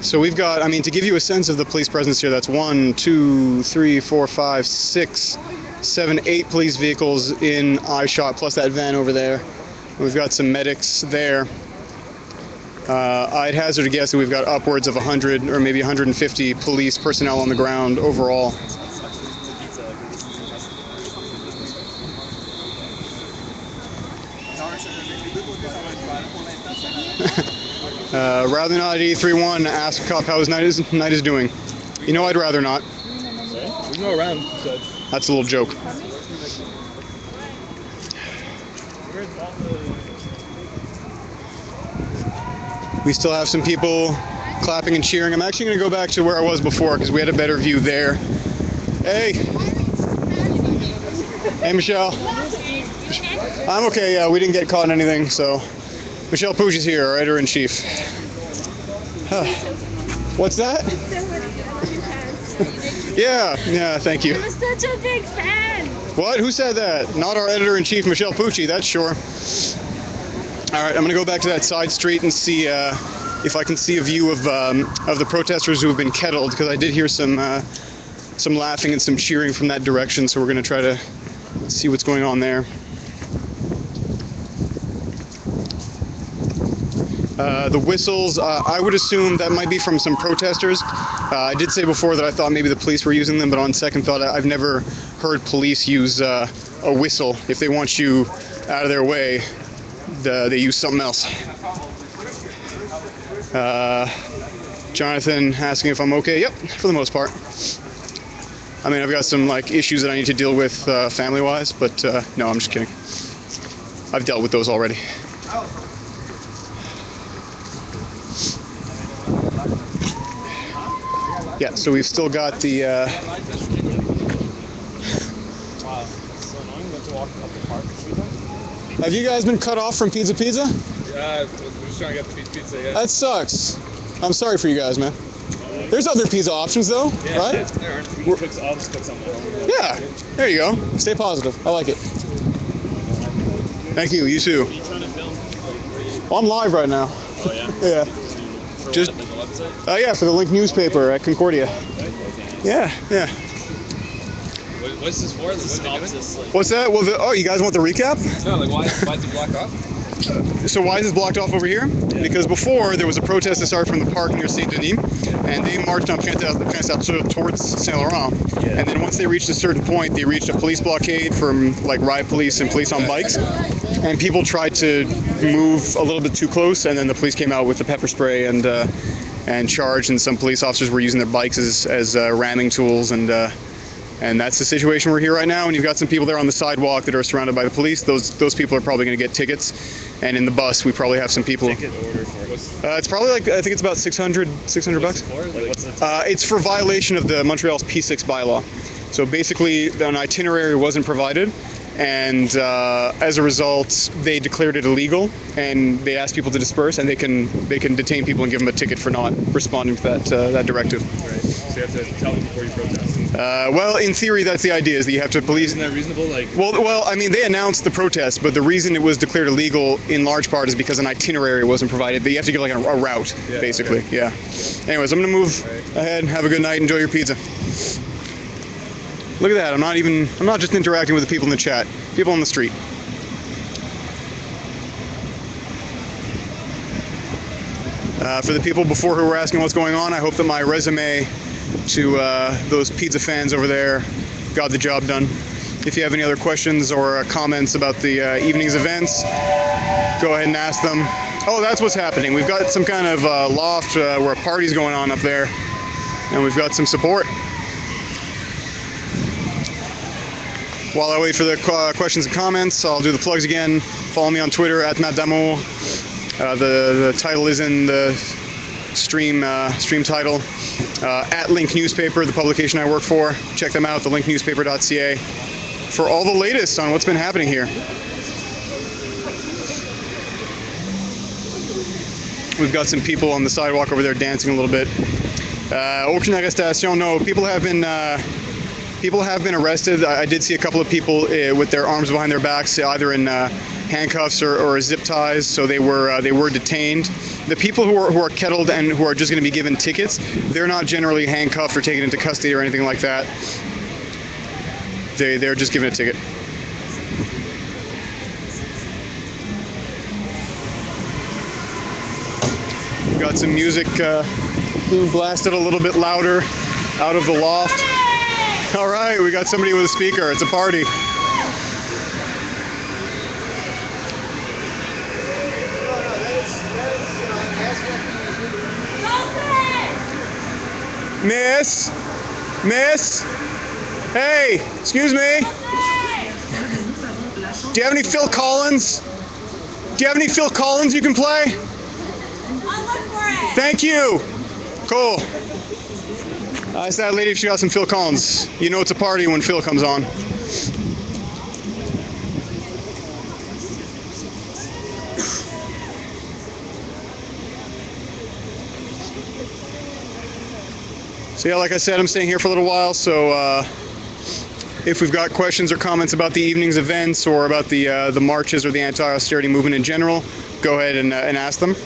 So we've got, I mean, to give you a sense of the police presence here, that's 1, 2, 3, 4, 5, 6, 7, 8 police vehicles in eyeshot, plus that van over there. We've got some medics there. I'd hazard a guess that we've got upwards of 100 or maybe 150 police personnel on the ground overall. Rather not 831, ask a cop how his night is doing. You know, I'd rather not. We go around. So. That's a little joke. We still have some people clapping and cheering. I'm actually going to go back to where I was before because we had a better view there. Hey! Hey, Michelle. I'm okay, yeah, we didn't get caught in anything, so. Michelle Pucci's here, our editor-in-chief. What's that? Yeah, thank you. I'm such a big fan. What? Who said that? Not our editor-in-chief, Michelle Pucci, that's sure. All right, I'm going to go back to that side street and see if I can see a view of the protesters who have been kettled, because I did hear some laughing and some cheering from that direction, so we're going to try to see what's going on there. The whistles, I would assume that might be from some protesters. I did say before that I thought maybe the police were using them, but on second thought, I've never heard police use a whistle if they want you out of their way, they use something else. Jonathan asking if I'm okay. Yep, for the most part. I mean, I've got some like issues that I need to deal with family-wise, but no, I'm just kidding. I've dealt with those already. Yeah, so we've still got the. Have you guys been cut off from Pizza Pizza? We're just trying to get the pizza. Yeah. That sucks. I'm sorry for you guys, man. There's other pizza options though, right? There are. I'll just put some on. Yeah, there you go. Stay positive. I like it. Thank you. You too. Are you trying to film? Well, I'm live right now. Oh yeah. Yeah. For Just. what, like the website? Yeah, for the Link newspaper at Concordia. Yeah. What's this for? This comments? What's that? Well, oh, you guys want the recap? No, like why is it blocked off? So why is this blocked off over here? Yeah. Because before there was a protest that started from the park near Saint Denis, and they marched on Prince Arthur towards Saint Laurent. Yeah. And then once they reached a certain point, they reached a police blockade from like riot police and police on bikes. And people tried to move a little bit too close, and then the police came out with the pepper spray and charged, and some police officers were using their bikes as ramming tools, and that's the situation we're here right now. And you've got some people there on the sidewalk that are surrounded by the police. Those people are probably going to get tickets. And in the bus, we probably have some people. Ticket order for It's probably like, I think it's about 600 bucks. It's for violation of the Montreal's P6 bylaw. So basically, an itinerary wasn't provided, and as a result, they declared it illegal, and they asked people to disperse, and they can detain people and give them a ticket for not responding to that directive. Right. So you have to tell them before you protest. Well, in theory, that's the idea, is that you have to police. Isn't that reasonable? Like. Well, I mean, they announced the protest, but the reason it was declared illegal in large part is because an itinerary wasn't provided. You have to give like a route, basically. Okay. Yeah. Anyways, I'm gonna move ahead. Have a good night. Enjoy your pizza. Look at that. I'm not just interacting with the people in the chat. People on the street. For the people before who were asking what's going on, I hope that my resume to those pizza fans over there got the job done. If you have any other questions or comments about the evening's events, go ahead and ask them. Oh, that's what's happening. We've got some kind of loft where a party's going on up there, and we've got some support. While I wait for the questions and comments, I'll do the plugs again. Follow me on Twitter at Matt Damour. The title is in the stream title. At Link Newspaper, the publication I work for. Check them out, thelinknewspaper.ca, for all the latest on what's been happening here. We've got some people on the sidewalk over there dancing a little bit. Aucune arrestation. No, people have been arrested. I did see a couple of people with their arms behind their backs, either in handcuffs or zip ties. So they were detained. The people who are kettled and who are just going to be given tickets, they're not generally handcuffed or taken into custody or anything like that. They're just given a ticket. We've got some music being blasted a little bit louder out of the loft. All right, we got somebody with a speaker. It's a party. Miss, hey, excuse me. Do you have any Phil Collins? Do you have any Phil Collins you can play? I'll look for it. Thank you. Cool. I asked that lady if she got some Phil Collins. You know it's a party when Phil comes on. So yeah, like I said, I'm staying here for a little while, so if we've got questions or comments about the evening's events or about the marches or the anti-austerity movement in general, go ahead and ask them.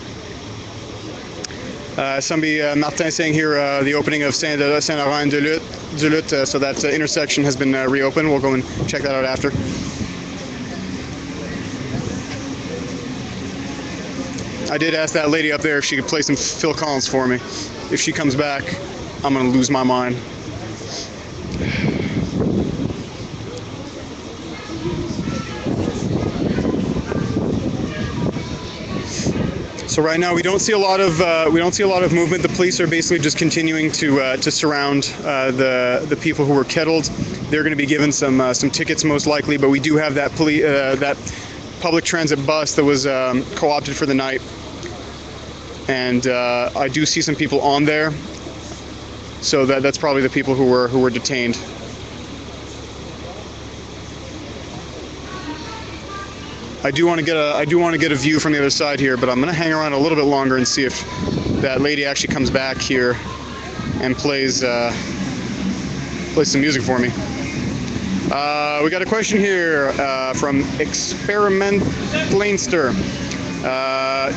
Somebody, Martin, saying here the opening of Saint-Laurent-du-Lut, so that intersection has been reopened. We'll go and check that out after. I did ask that lady up there if she could play some Phil Collins for me. If she comes back, I'm going to lose my mind. So right now we don't see a lot of movement. The police are basically just continuing to surround the people who were kettled. They're going to be given some tickets most likely, but we do have that public transit bus that was co-opted for the night, and I do see some people on there. So that's probably the people who were detained. I do want to get a view from the other side here, but I'm going to hang around a little bit longer and see if that lady actually comes back here and plays some music for me. We got a question here from Experimentleinster.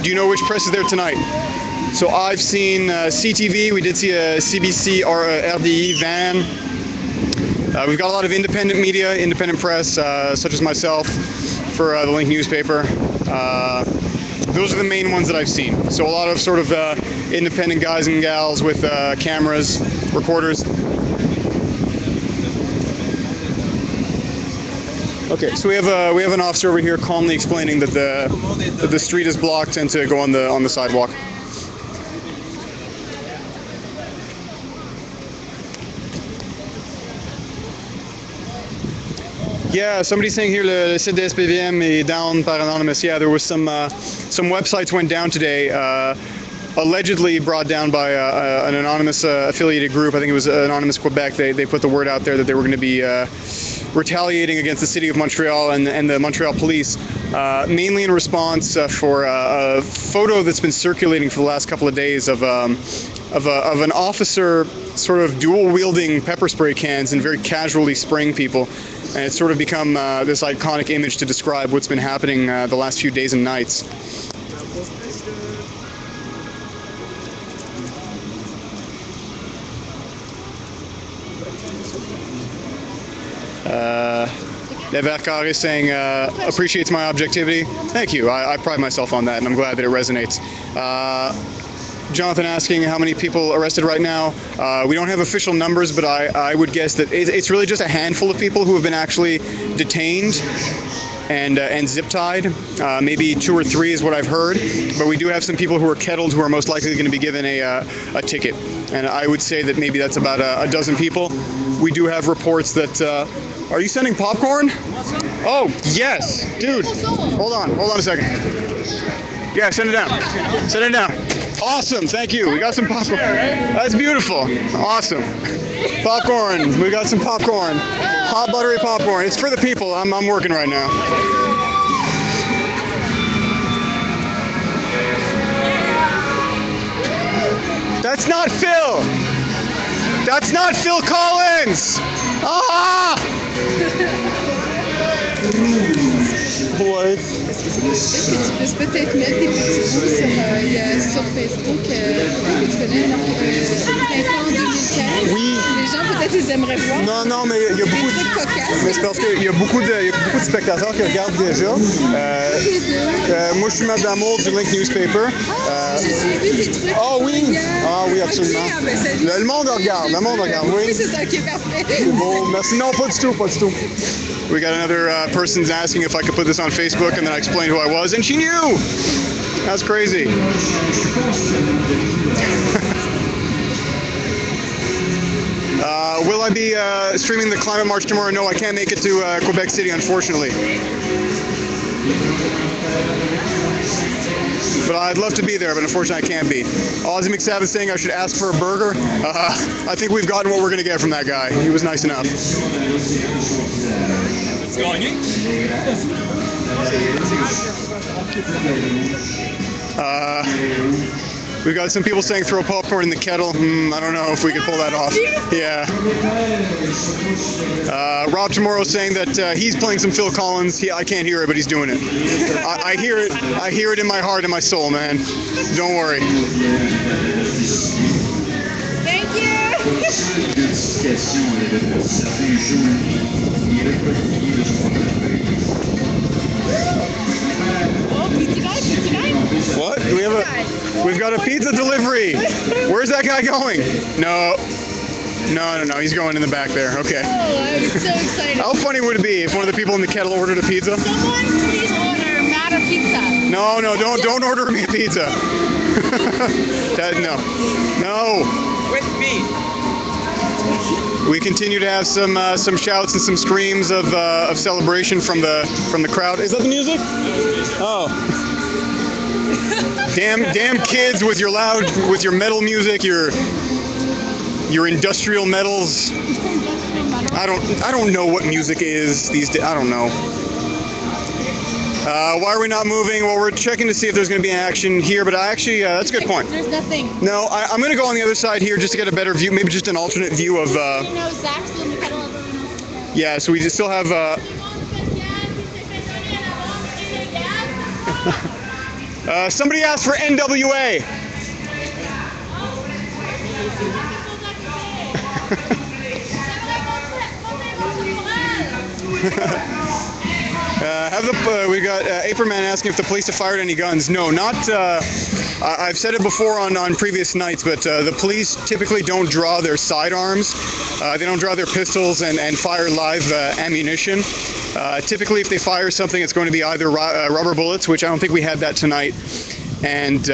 Do you know which press is there tonight? So I've seen CTV. We did see a CBC or RDI van. We've got a lot of independent media, independent press, such as myself, for the Link newspaper. Those are the main ones that I've seen. So a lot of sort of independent guys and gals with cameras, recorders. Okay, so we have an officer over here calmly explaining that the street is blocked and to go on the sidewalk. Yeah, somebody's saying here the site de SPVM is down par anonymous. Yeah, there was some websites went down today, allegedly brought down by an anonymous affiliated group. I think it was Anonymous Quebec. They put the word out there that they were going to be retaliating against the city of Montreal and the Montreal police, mainly in response for a photo that's been circulating for the last couple of days of an officer sort of dual wielding pepper spray cans and very casually spraying people. And it's sort of become this iconic image to describe what's been happening the last few days and nights. Levercar is saying, appreciates my objectivity. Thank you. I pride myself on that, and I'm glad that it resonates. Jonathan asking how many people arrested right now. We don't have official numbers, but I would guess that it's really just a handful of people who have been actually detained and zip-tied. Maybe 2 or 3 is what I've heard, but we do have some people who are kettled who are most likely going to be given a ticket. And I would say that maybe that's about a dozen people. We do have reports that... are you sending popcorn? Oh, yes. Dude, hold on a second. Yeah, send it down. Send it down. Awesome, thank you. We got some popcorn. That's beautiful. Awesome. Popcorn. We got some popcorn. Hot buttery popcorn. It's for the people. I'm working right now. That's not Phil. That's not Phil Collins. Ah! Boy. Est-ce que tu peux peut-être mettre des petits mots sur Facebook? Peut-être que tu connais Printemps 2015. Oui. Les gens peut-être ils aimeraient voir. Non, mais il y a beaucoup de cocasses. Mais c'est parce qu'il y a beaucoup de spectateurs qui regardent déjà. Moi, je suis Matt Damour du Link newspaper. J'ai suivi tes trucs. Oh oui. Ah oui, absolument. Okay, le monde regarde. Le monde regarde. Oui. Oui, c'est ça. Ok, parfait. C'est bon. Merci. Non, pas du tout. We got another person asking if I could put this on Facebook, and then I explained who I was, and she knew! That's crazy. Will I be streaming the climate march tomorrow? No, I can't make it to Quebec City, unfortunately. But I'd love to be there, but unfortunately I can't be. Ozzy McSav is saying I should ask for a burger. I think we've gotten what we're going to get from that guy. He was nice enough. It's going in. We've got some people saying throw popcorn in the kettle. I don't know if we could pull that off. Yeah. Rob Tomorrow saying that he's playing some Phil Collins. I can't hear it, but he's doing it. I hear it. I hear it in my heart and my soul, man. Don't worry. Thank you. What? We've got a pizza delivery. Where's that guy going? No. He's going in the back there. Okay. Oh, I'm so excited. How funny would it be if one of the people in the kettle ordered a pizza? Someone please order Matter Pizza. No, don't order me a pizza. No. With me. We continue to have some shouts and some screams of celebration from the crowd. Is that the music? Oh. Damn kids with your metal music, your industrial metals. I don't know what music is these days. I don't know. Why are we not moving? Well, we're checking to see if there's going to be an action here, but that's a good point. There's nothing. No, I'm going to go on the other side here just to get a better view, maybe just an alternate view of... Zach's still in the kettle, everyone else in the kettle. Yeah, so we just still have... somebody asked for NWA. We got Aperman asking if the police have fired any guns. No, not. I've said it before on previous nights, but the police typically don't draw their sidearms. They don't draw their pistols and fire live ammunition. Typically, if they fire something, it's going to be either rubber bullets, which I don't think we had that tonight, and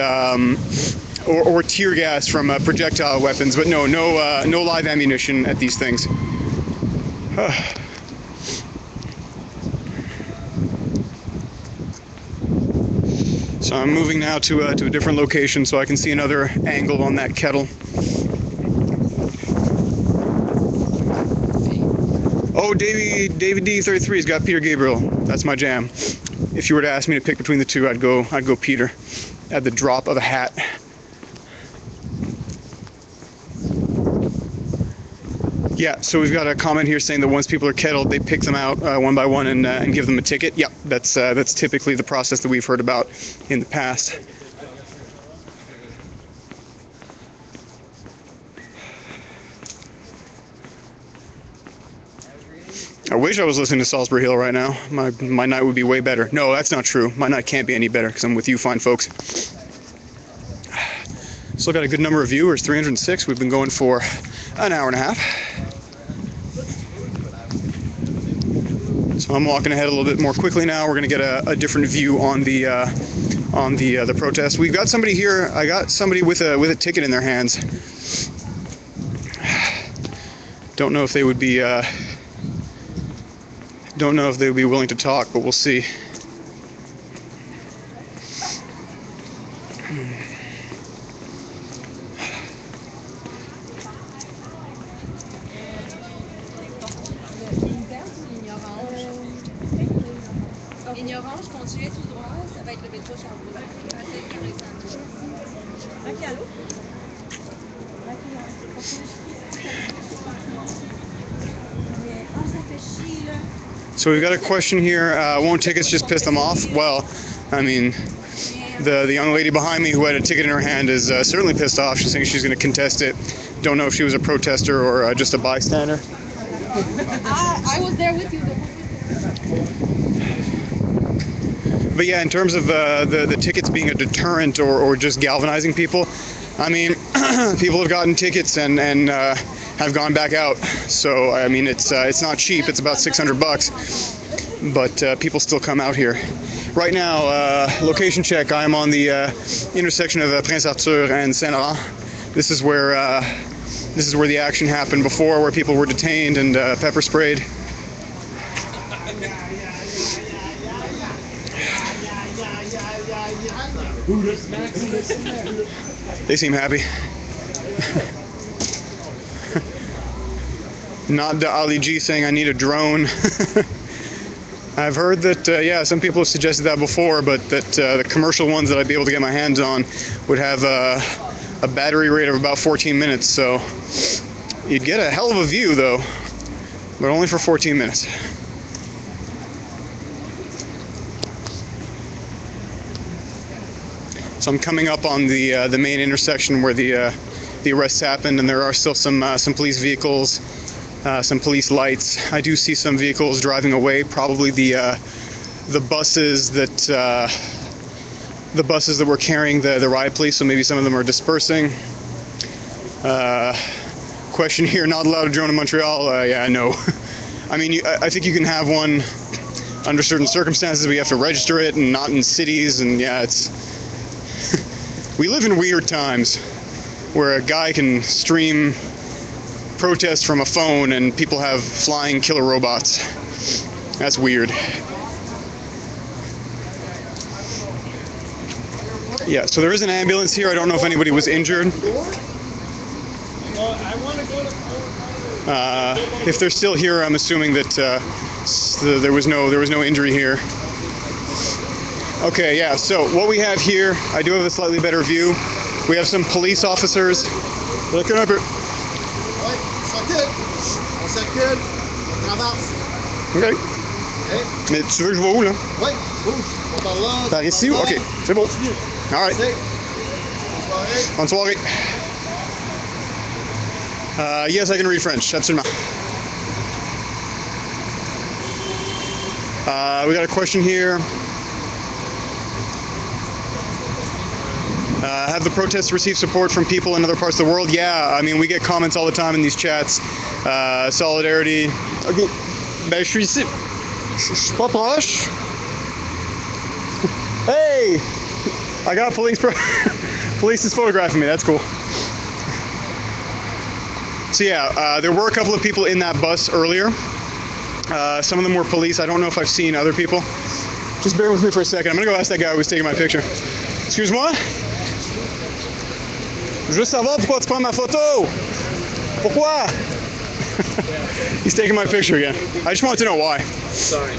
or tear gas from projectile weapons. But no live ammunition at these things. So I'm moving now to a different location so I can see another angle on that kettle. Oh, Davey D33's got Peter Gabriel. That's my jam. If you were to ask me to pick between the two, I'd go Peter at the drop of a hat. Yeah, so we've got a comment here saying that once people are kettled, they pick them out one by one and give them a ticket. Yeah, that's typically the process that we've heard about in the past. I wish I was listening to Salisbury Hill right now. My night would be way better. No, that's not true. My night can't be any better because I'm with you fine folks. Still got a good number of viewers, 306. We've been going for an hour and a half. So I'm walking ahead a little bit more quickly now. We're going to get a different view on the protest. We've got somebody here. I got somebody with a ticket in their hands. Don't know if they would be willing to talk, but we'll see. Ligne orange, continuez tout droit, ça va être le métro Charbonneau. OK, allô? So we've got a question here. Won't tickets just piss them off? Well, I mean, the young lady behind me who had a ticket in her hand is certainly pissed off. She's saying she's going to contest it. Don't know if she was a protester or just a bystander. I was there with you. But yeah, in terms of the tickets being a deterrent or just galvanizing people, I mean, people have gotten tickets and have gone back out. So I mean, it's not cheap. It's about $600, but people still come out here. Right now, location check. I'm on the intersection of Prince Arthur and Saint-Laurent. This is where the action happened before, where people were detained and pepper sprayed. They seem happy. Not Ali G saying I need a drone. I've heard that, yeah, some people have suggested that before, but that the commercial ones that I'd be able to get my hands on would have a battery rate of about 14 minutes. So you'd get a hell of a view, though, but only for 14 minutes. So I'm coming up on the main intersection where the arrests happened, and there are still some police vehicles, some police lights. I do see some vehicles driving away, probably the buses that were carrying the riot police. So maybe some of them are dispersing. Question here: not allowed a drone in Montreal? Yeah, no. I mean, I think you can have one under certain circumstances we have to register it, and not in cities. And yeah, it's we live in weird times where a guy can stream protest from a phone and people have flying killer robots. That's weird. Yeah, so there is an ambulance here. I don't know if anybody was injured. If they're still here, I'm assuming that there was no injury here. Okay, yeah, so what we have here, I do have a slightly better view. We have some police officers. Looking up here. Ok. Mais tu veux que je vois où, là? Oui, bouge. On parle là. Par ici? Ok, c'est bon. All right. Bonne soirée. Yes, I can read French, absolument. We got a question here. Have the protests received support from people in other parts of the world? Yeah, I mean, we get comments all the time in these chats. Solidarity. Okay. Ben, je suis ici. Je suis pas proche. Hey! I got police. Police is photographing me. That's cool. So yeah, there were a couple of people in that bus earlier. Some of them were police. I don't know if I've seen other people. Just bear with me for a second. I'm gonna go ask that guy who was taking my picture. Excuse-moi? Je veux savoir pourquoi tu prends ma photo. Pourquoi? He's taking my picture again. I just want to know why. Sorry.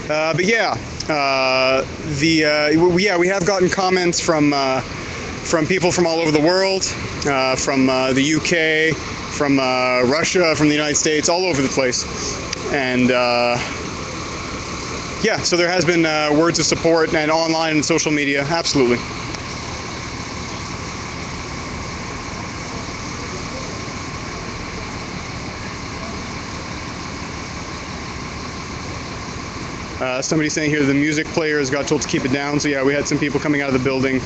But yeah, we have gotten comments from people from all over the world, from the UK, from Russia, from the United States, all over the place, and yeah, so there has been words of support and online and social media, absolutely. Somebody saying here the music players got told to keep it down. So yeah, we had some people coming out of the building,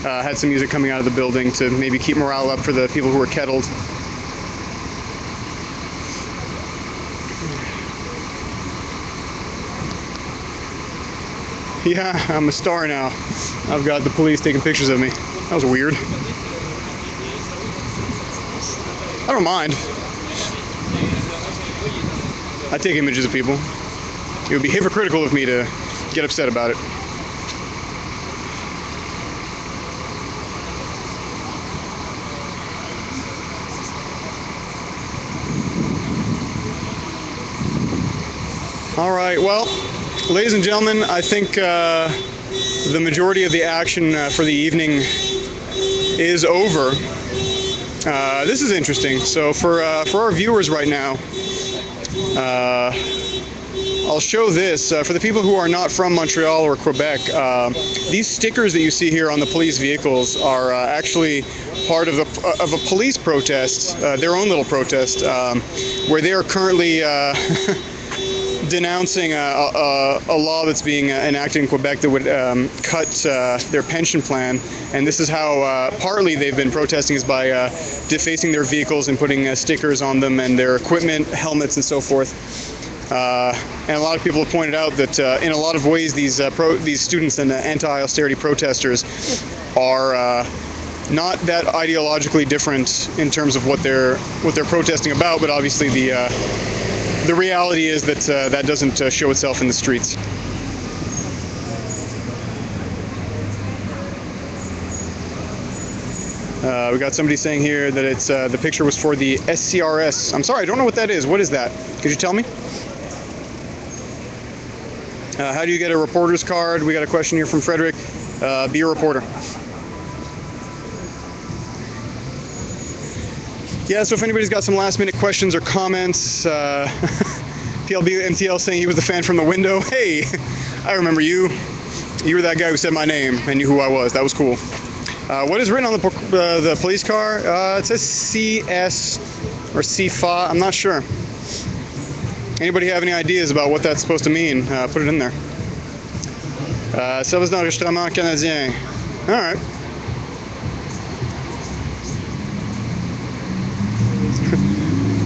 had some music coming out of the building to maybe keep morale up for the people who were kettled. Yeah, I'm a star now. I've got the police taking pictures of me. That was weird. I don't mind. I take images of people. It would be hypocritical of me to get upset about it. All right, well, ladies and gentlemen, I think the majority of the action for the evening is over. This is interesting. So for our viewers right now, I'll show this. For the people who are not from Montreal or Quebec, these stickers that you see here on the police vehicles are actually part of a police protest, their own little protest, where they are currently denouncing a law that's being enacted in Quebec that would cut their pension plan. And this is how partly they've been protesting, is by defacing their vehicles and putting stickers on them and their equipment, helmets, and so forth. And a lot of people have pointed out that in a lot of ways these students and anti-austerity protesters are not that ideologically different in terms of what they're protesting about, but obviously the reality is that that doesn't show itself in the streets. We got somebody saying here that it's the picture was for the SCRS. I'm sorry, I don't know what that is. What is that? Could you tell me? How do you get a reporter's card? We got a question here from Frederick. Be a reporter. Yeah, so if anybody's got some last minute questions or comments, PLB MTL saying he was the fan from the window. Hey, I remember you. You were that guy who said my name and knew who I was. That was cool. What is written on the police car? It says CS or CFA. I'm not sure. Anybody have any ideas about what that's supposed to mean? Put it in there. Service d'enregistrement canadien. All right.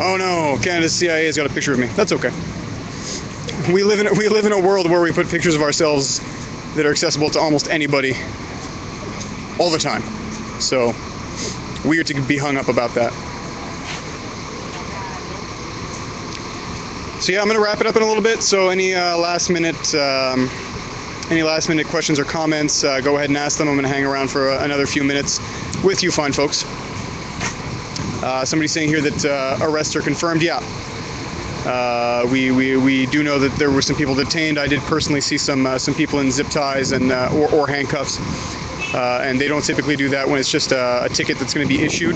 Oh no, Canada's CIA has got a picture of me. That's okay. We live in a world where we put pictures of ourselves that are accessible to almost anybody all the time. So weird to be hung up about that. So yeah, I'm gonna wrap it up in a little bit. So any last minute questions or comments, go ahead and ask them. I'm gonna hang around for another few minutes with you fine folks. Somebody's saying here that arrests are confirmed. Yeah. We do know that there were some people detained. I did personally see some people in zip ties and or handcuffs, and they don't typically do that when it's just a ticket that's going to be issued.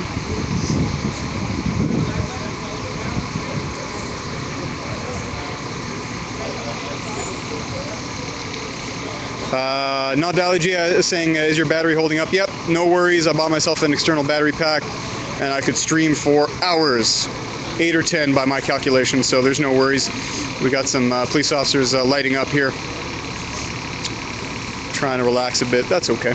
Not Daligia is saying, is your battery holding up? Yep, no worries. I bought myself an external battery pack, and I could stream for hours. 8 or 10 by my calculation, so there's no worries. We got some police officers lighting up here, trying to relax a bit. That's okay.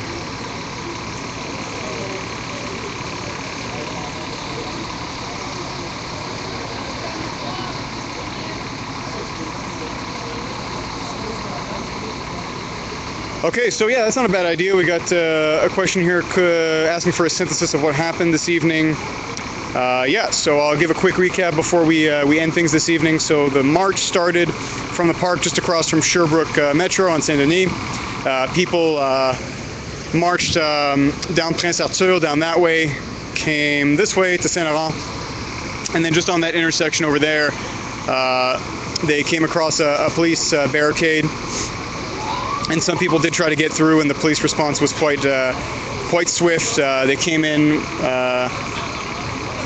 Okay, so yeah, that's not a bad idea. We got a question here asking for a synthesis of what happened this evening. Yeah, so I'll give a quick recap before we end things this evening. So the march started from the park just across from Sherbrooke Metro on Saint-Denis. People marched down Prince Arthur, down that way, came this way to Saint-Laurent, and then just on that intersection over there, they came across a police barricade, and some people did try to get through, and the police response was quite swift. They came in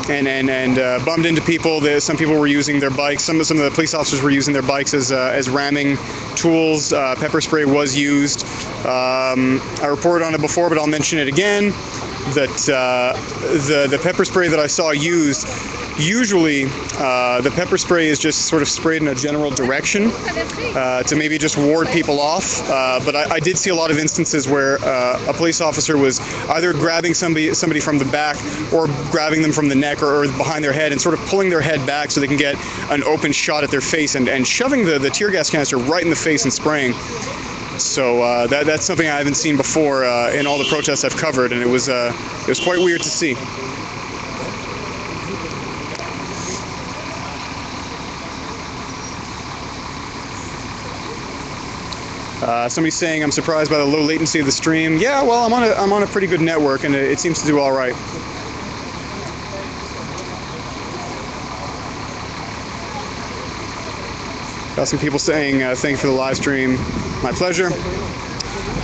and bumped into people. Some people were using their bikes. Some of the police officers were using their bikes as ramming tools. Pepper spray was used. I reported on it before, but I'll mention it again. That the pepper spray that I saw used, usually the pepper spray is just sort of sprayed in a general direction to maybe just ward people off. But I did see a lot of instances where a police officer was either grabbing somebody from the back or grabbing them from the neck or behind their head and sort of pulling their head back so they can get an open shot at their face and shoving the tear gas canister right in the face and spraying. So that's something I haven't seen before in all the protests I've covered, and it was quite weird to see. Somebody's saying I'm surprised by the low latency of the stream. Yeah, well, I'm on a pretty good network, and it seems to do all right. Got some people saying thank you for the live stream. My pleasure.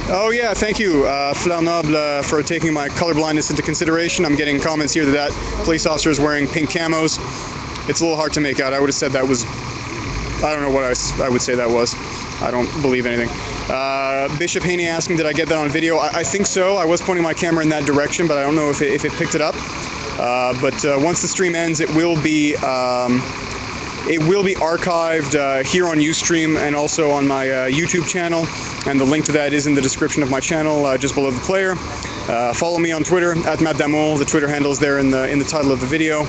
Oh yeah, thank you, Fleur Noble, for taking my colorblindness into consideration. I'm getting comments here that police officer is wearing pink camos. It's a little hard to make out. I would have said that was, I don't know what I would say that was. I don't believe anything. Bishop Haney asking, did I get that on video? I think so. I was pointing my camera in that direction, but I don't know if it picked it up. But once the stream ends, it will be archived here on Ustream and also on my YouTube channel, and the link to that is in the description of my channel, just below the player. Follow me on Twitter @MattDamour. The Twitter handle is there in the title of the video,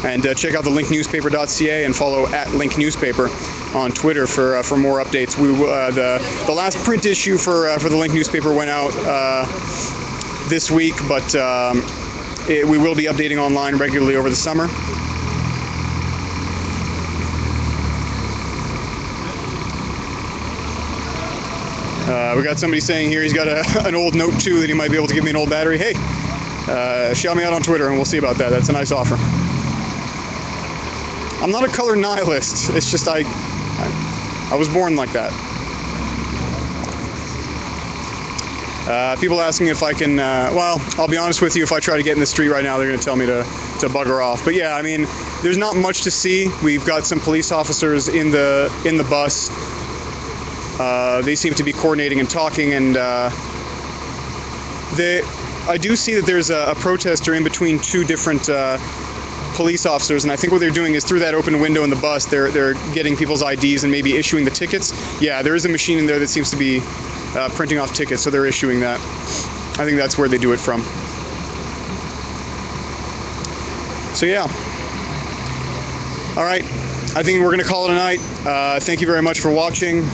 and check out thelinknewspaper.ca and follow @linknewspaper on Twitter for more updates. The last print issue for the Link newspaper went out this week, but we will be updating online regularly over the summer. We got somebody saying here he's got an old Note 2 that he might be able to give me an old battery. Hey, shout me out on Twitter and we'll see about that. That's a nice offer. I'm not a color nihilist. It's just I was born like that. People asking if I can, well, I'll be honest with you, if I try to get in the street right now, they're going to tell me to bugger off. But yeah, I mean, there's not much to see. We've got some police officers in the bus. They seem to be coordinating and talking, and I do see that there's a protester in between two different police officers, and I think what they're doing is through that open window in the bus, they're getting people's IDs and maybe issuing the tickets. Yeah, there is a machine in there that seems to be printing off tickets, so they're issuing that. I think that's where they do it from. So yeah, All right, I think we're going to call it a night. Thank you very much for watching.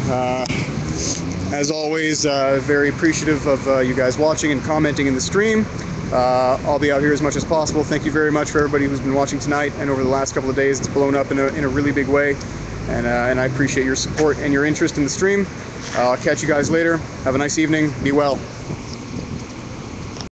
As always, very appreciative of you guys watching and commenting in the stream. I'll be out here as much as possible. Thank you very much for everybody who's been watching tonight and over the last couple of days. It's blown up in a really big way, and I appreciate your support and your interest in the stream. I'll catch you guys later. Have a nice evening. Be well.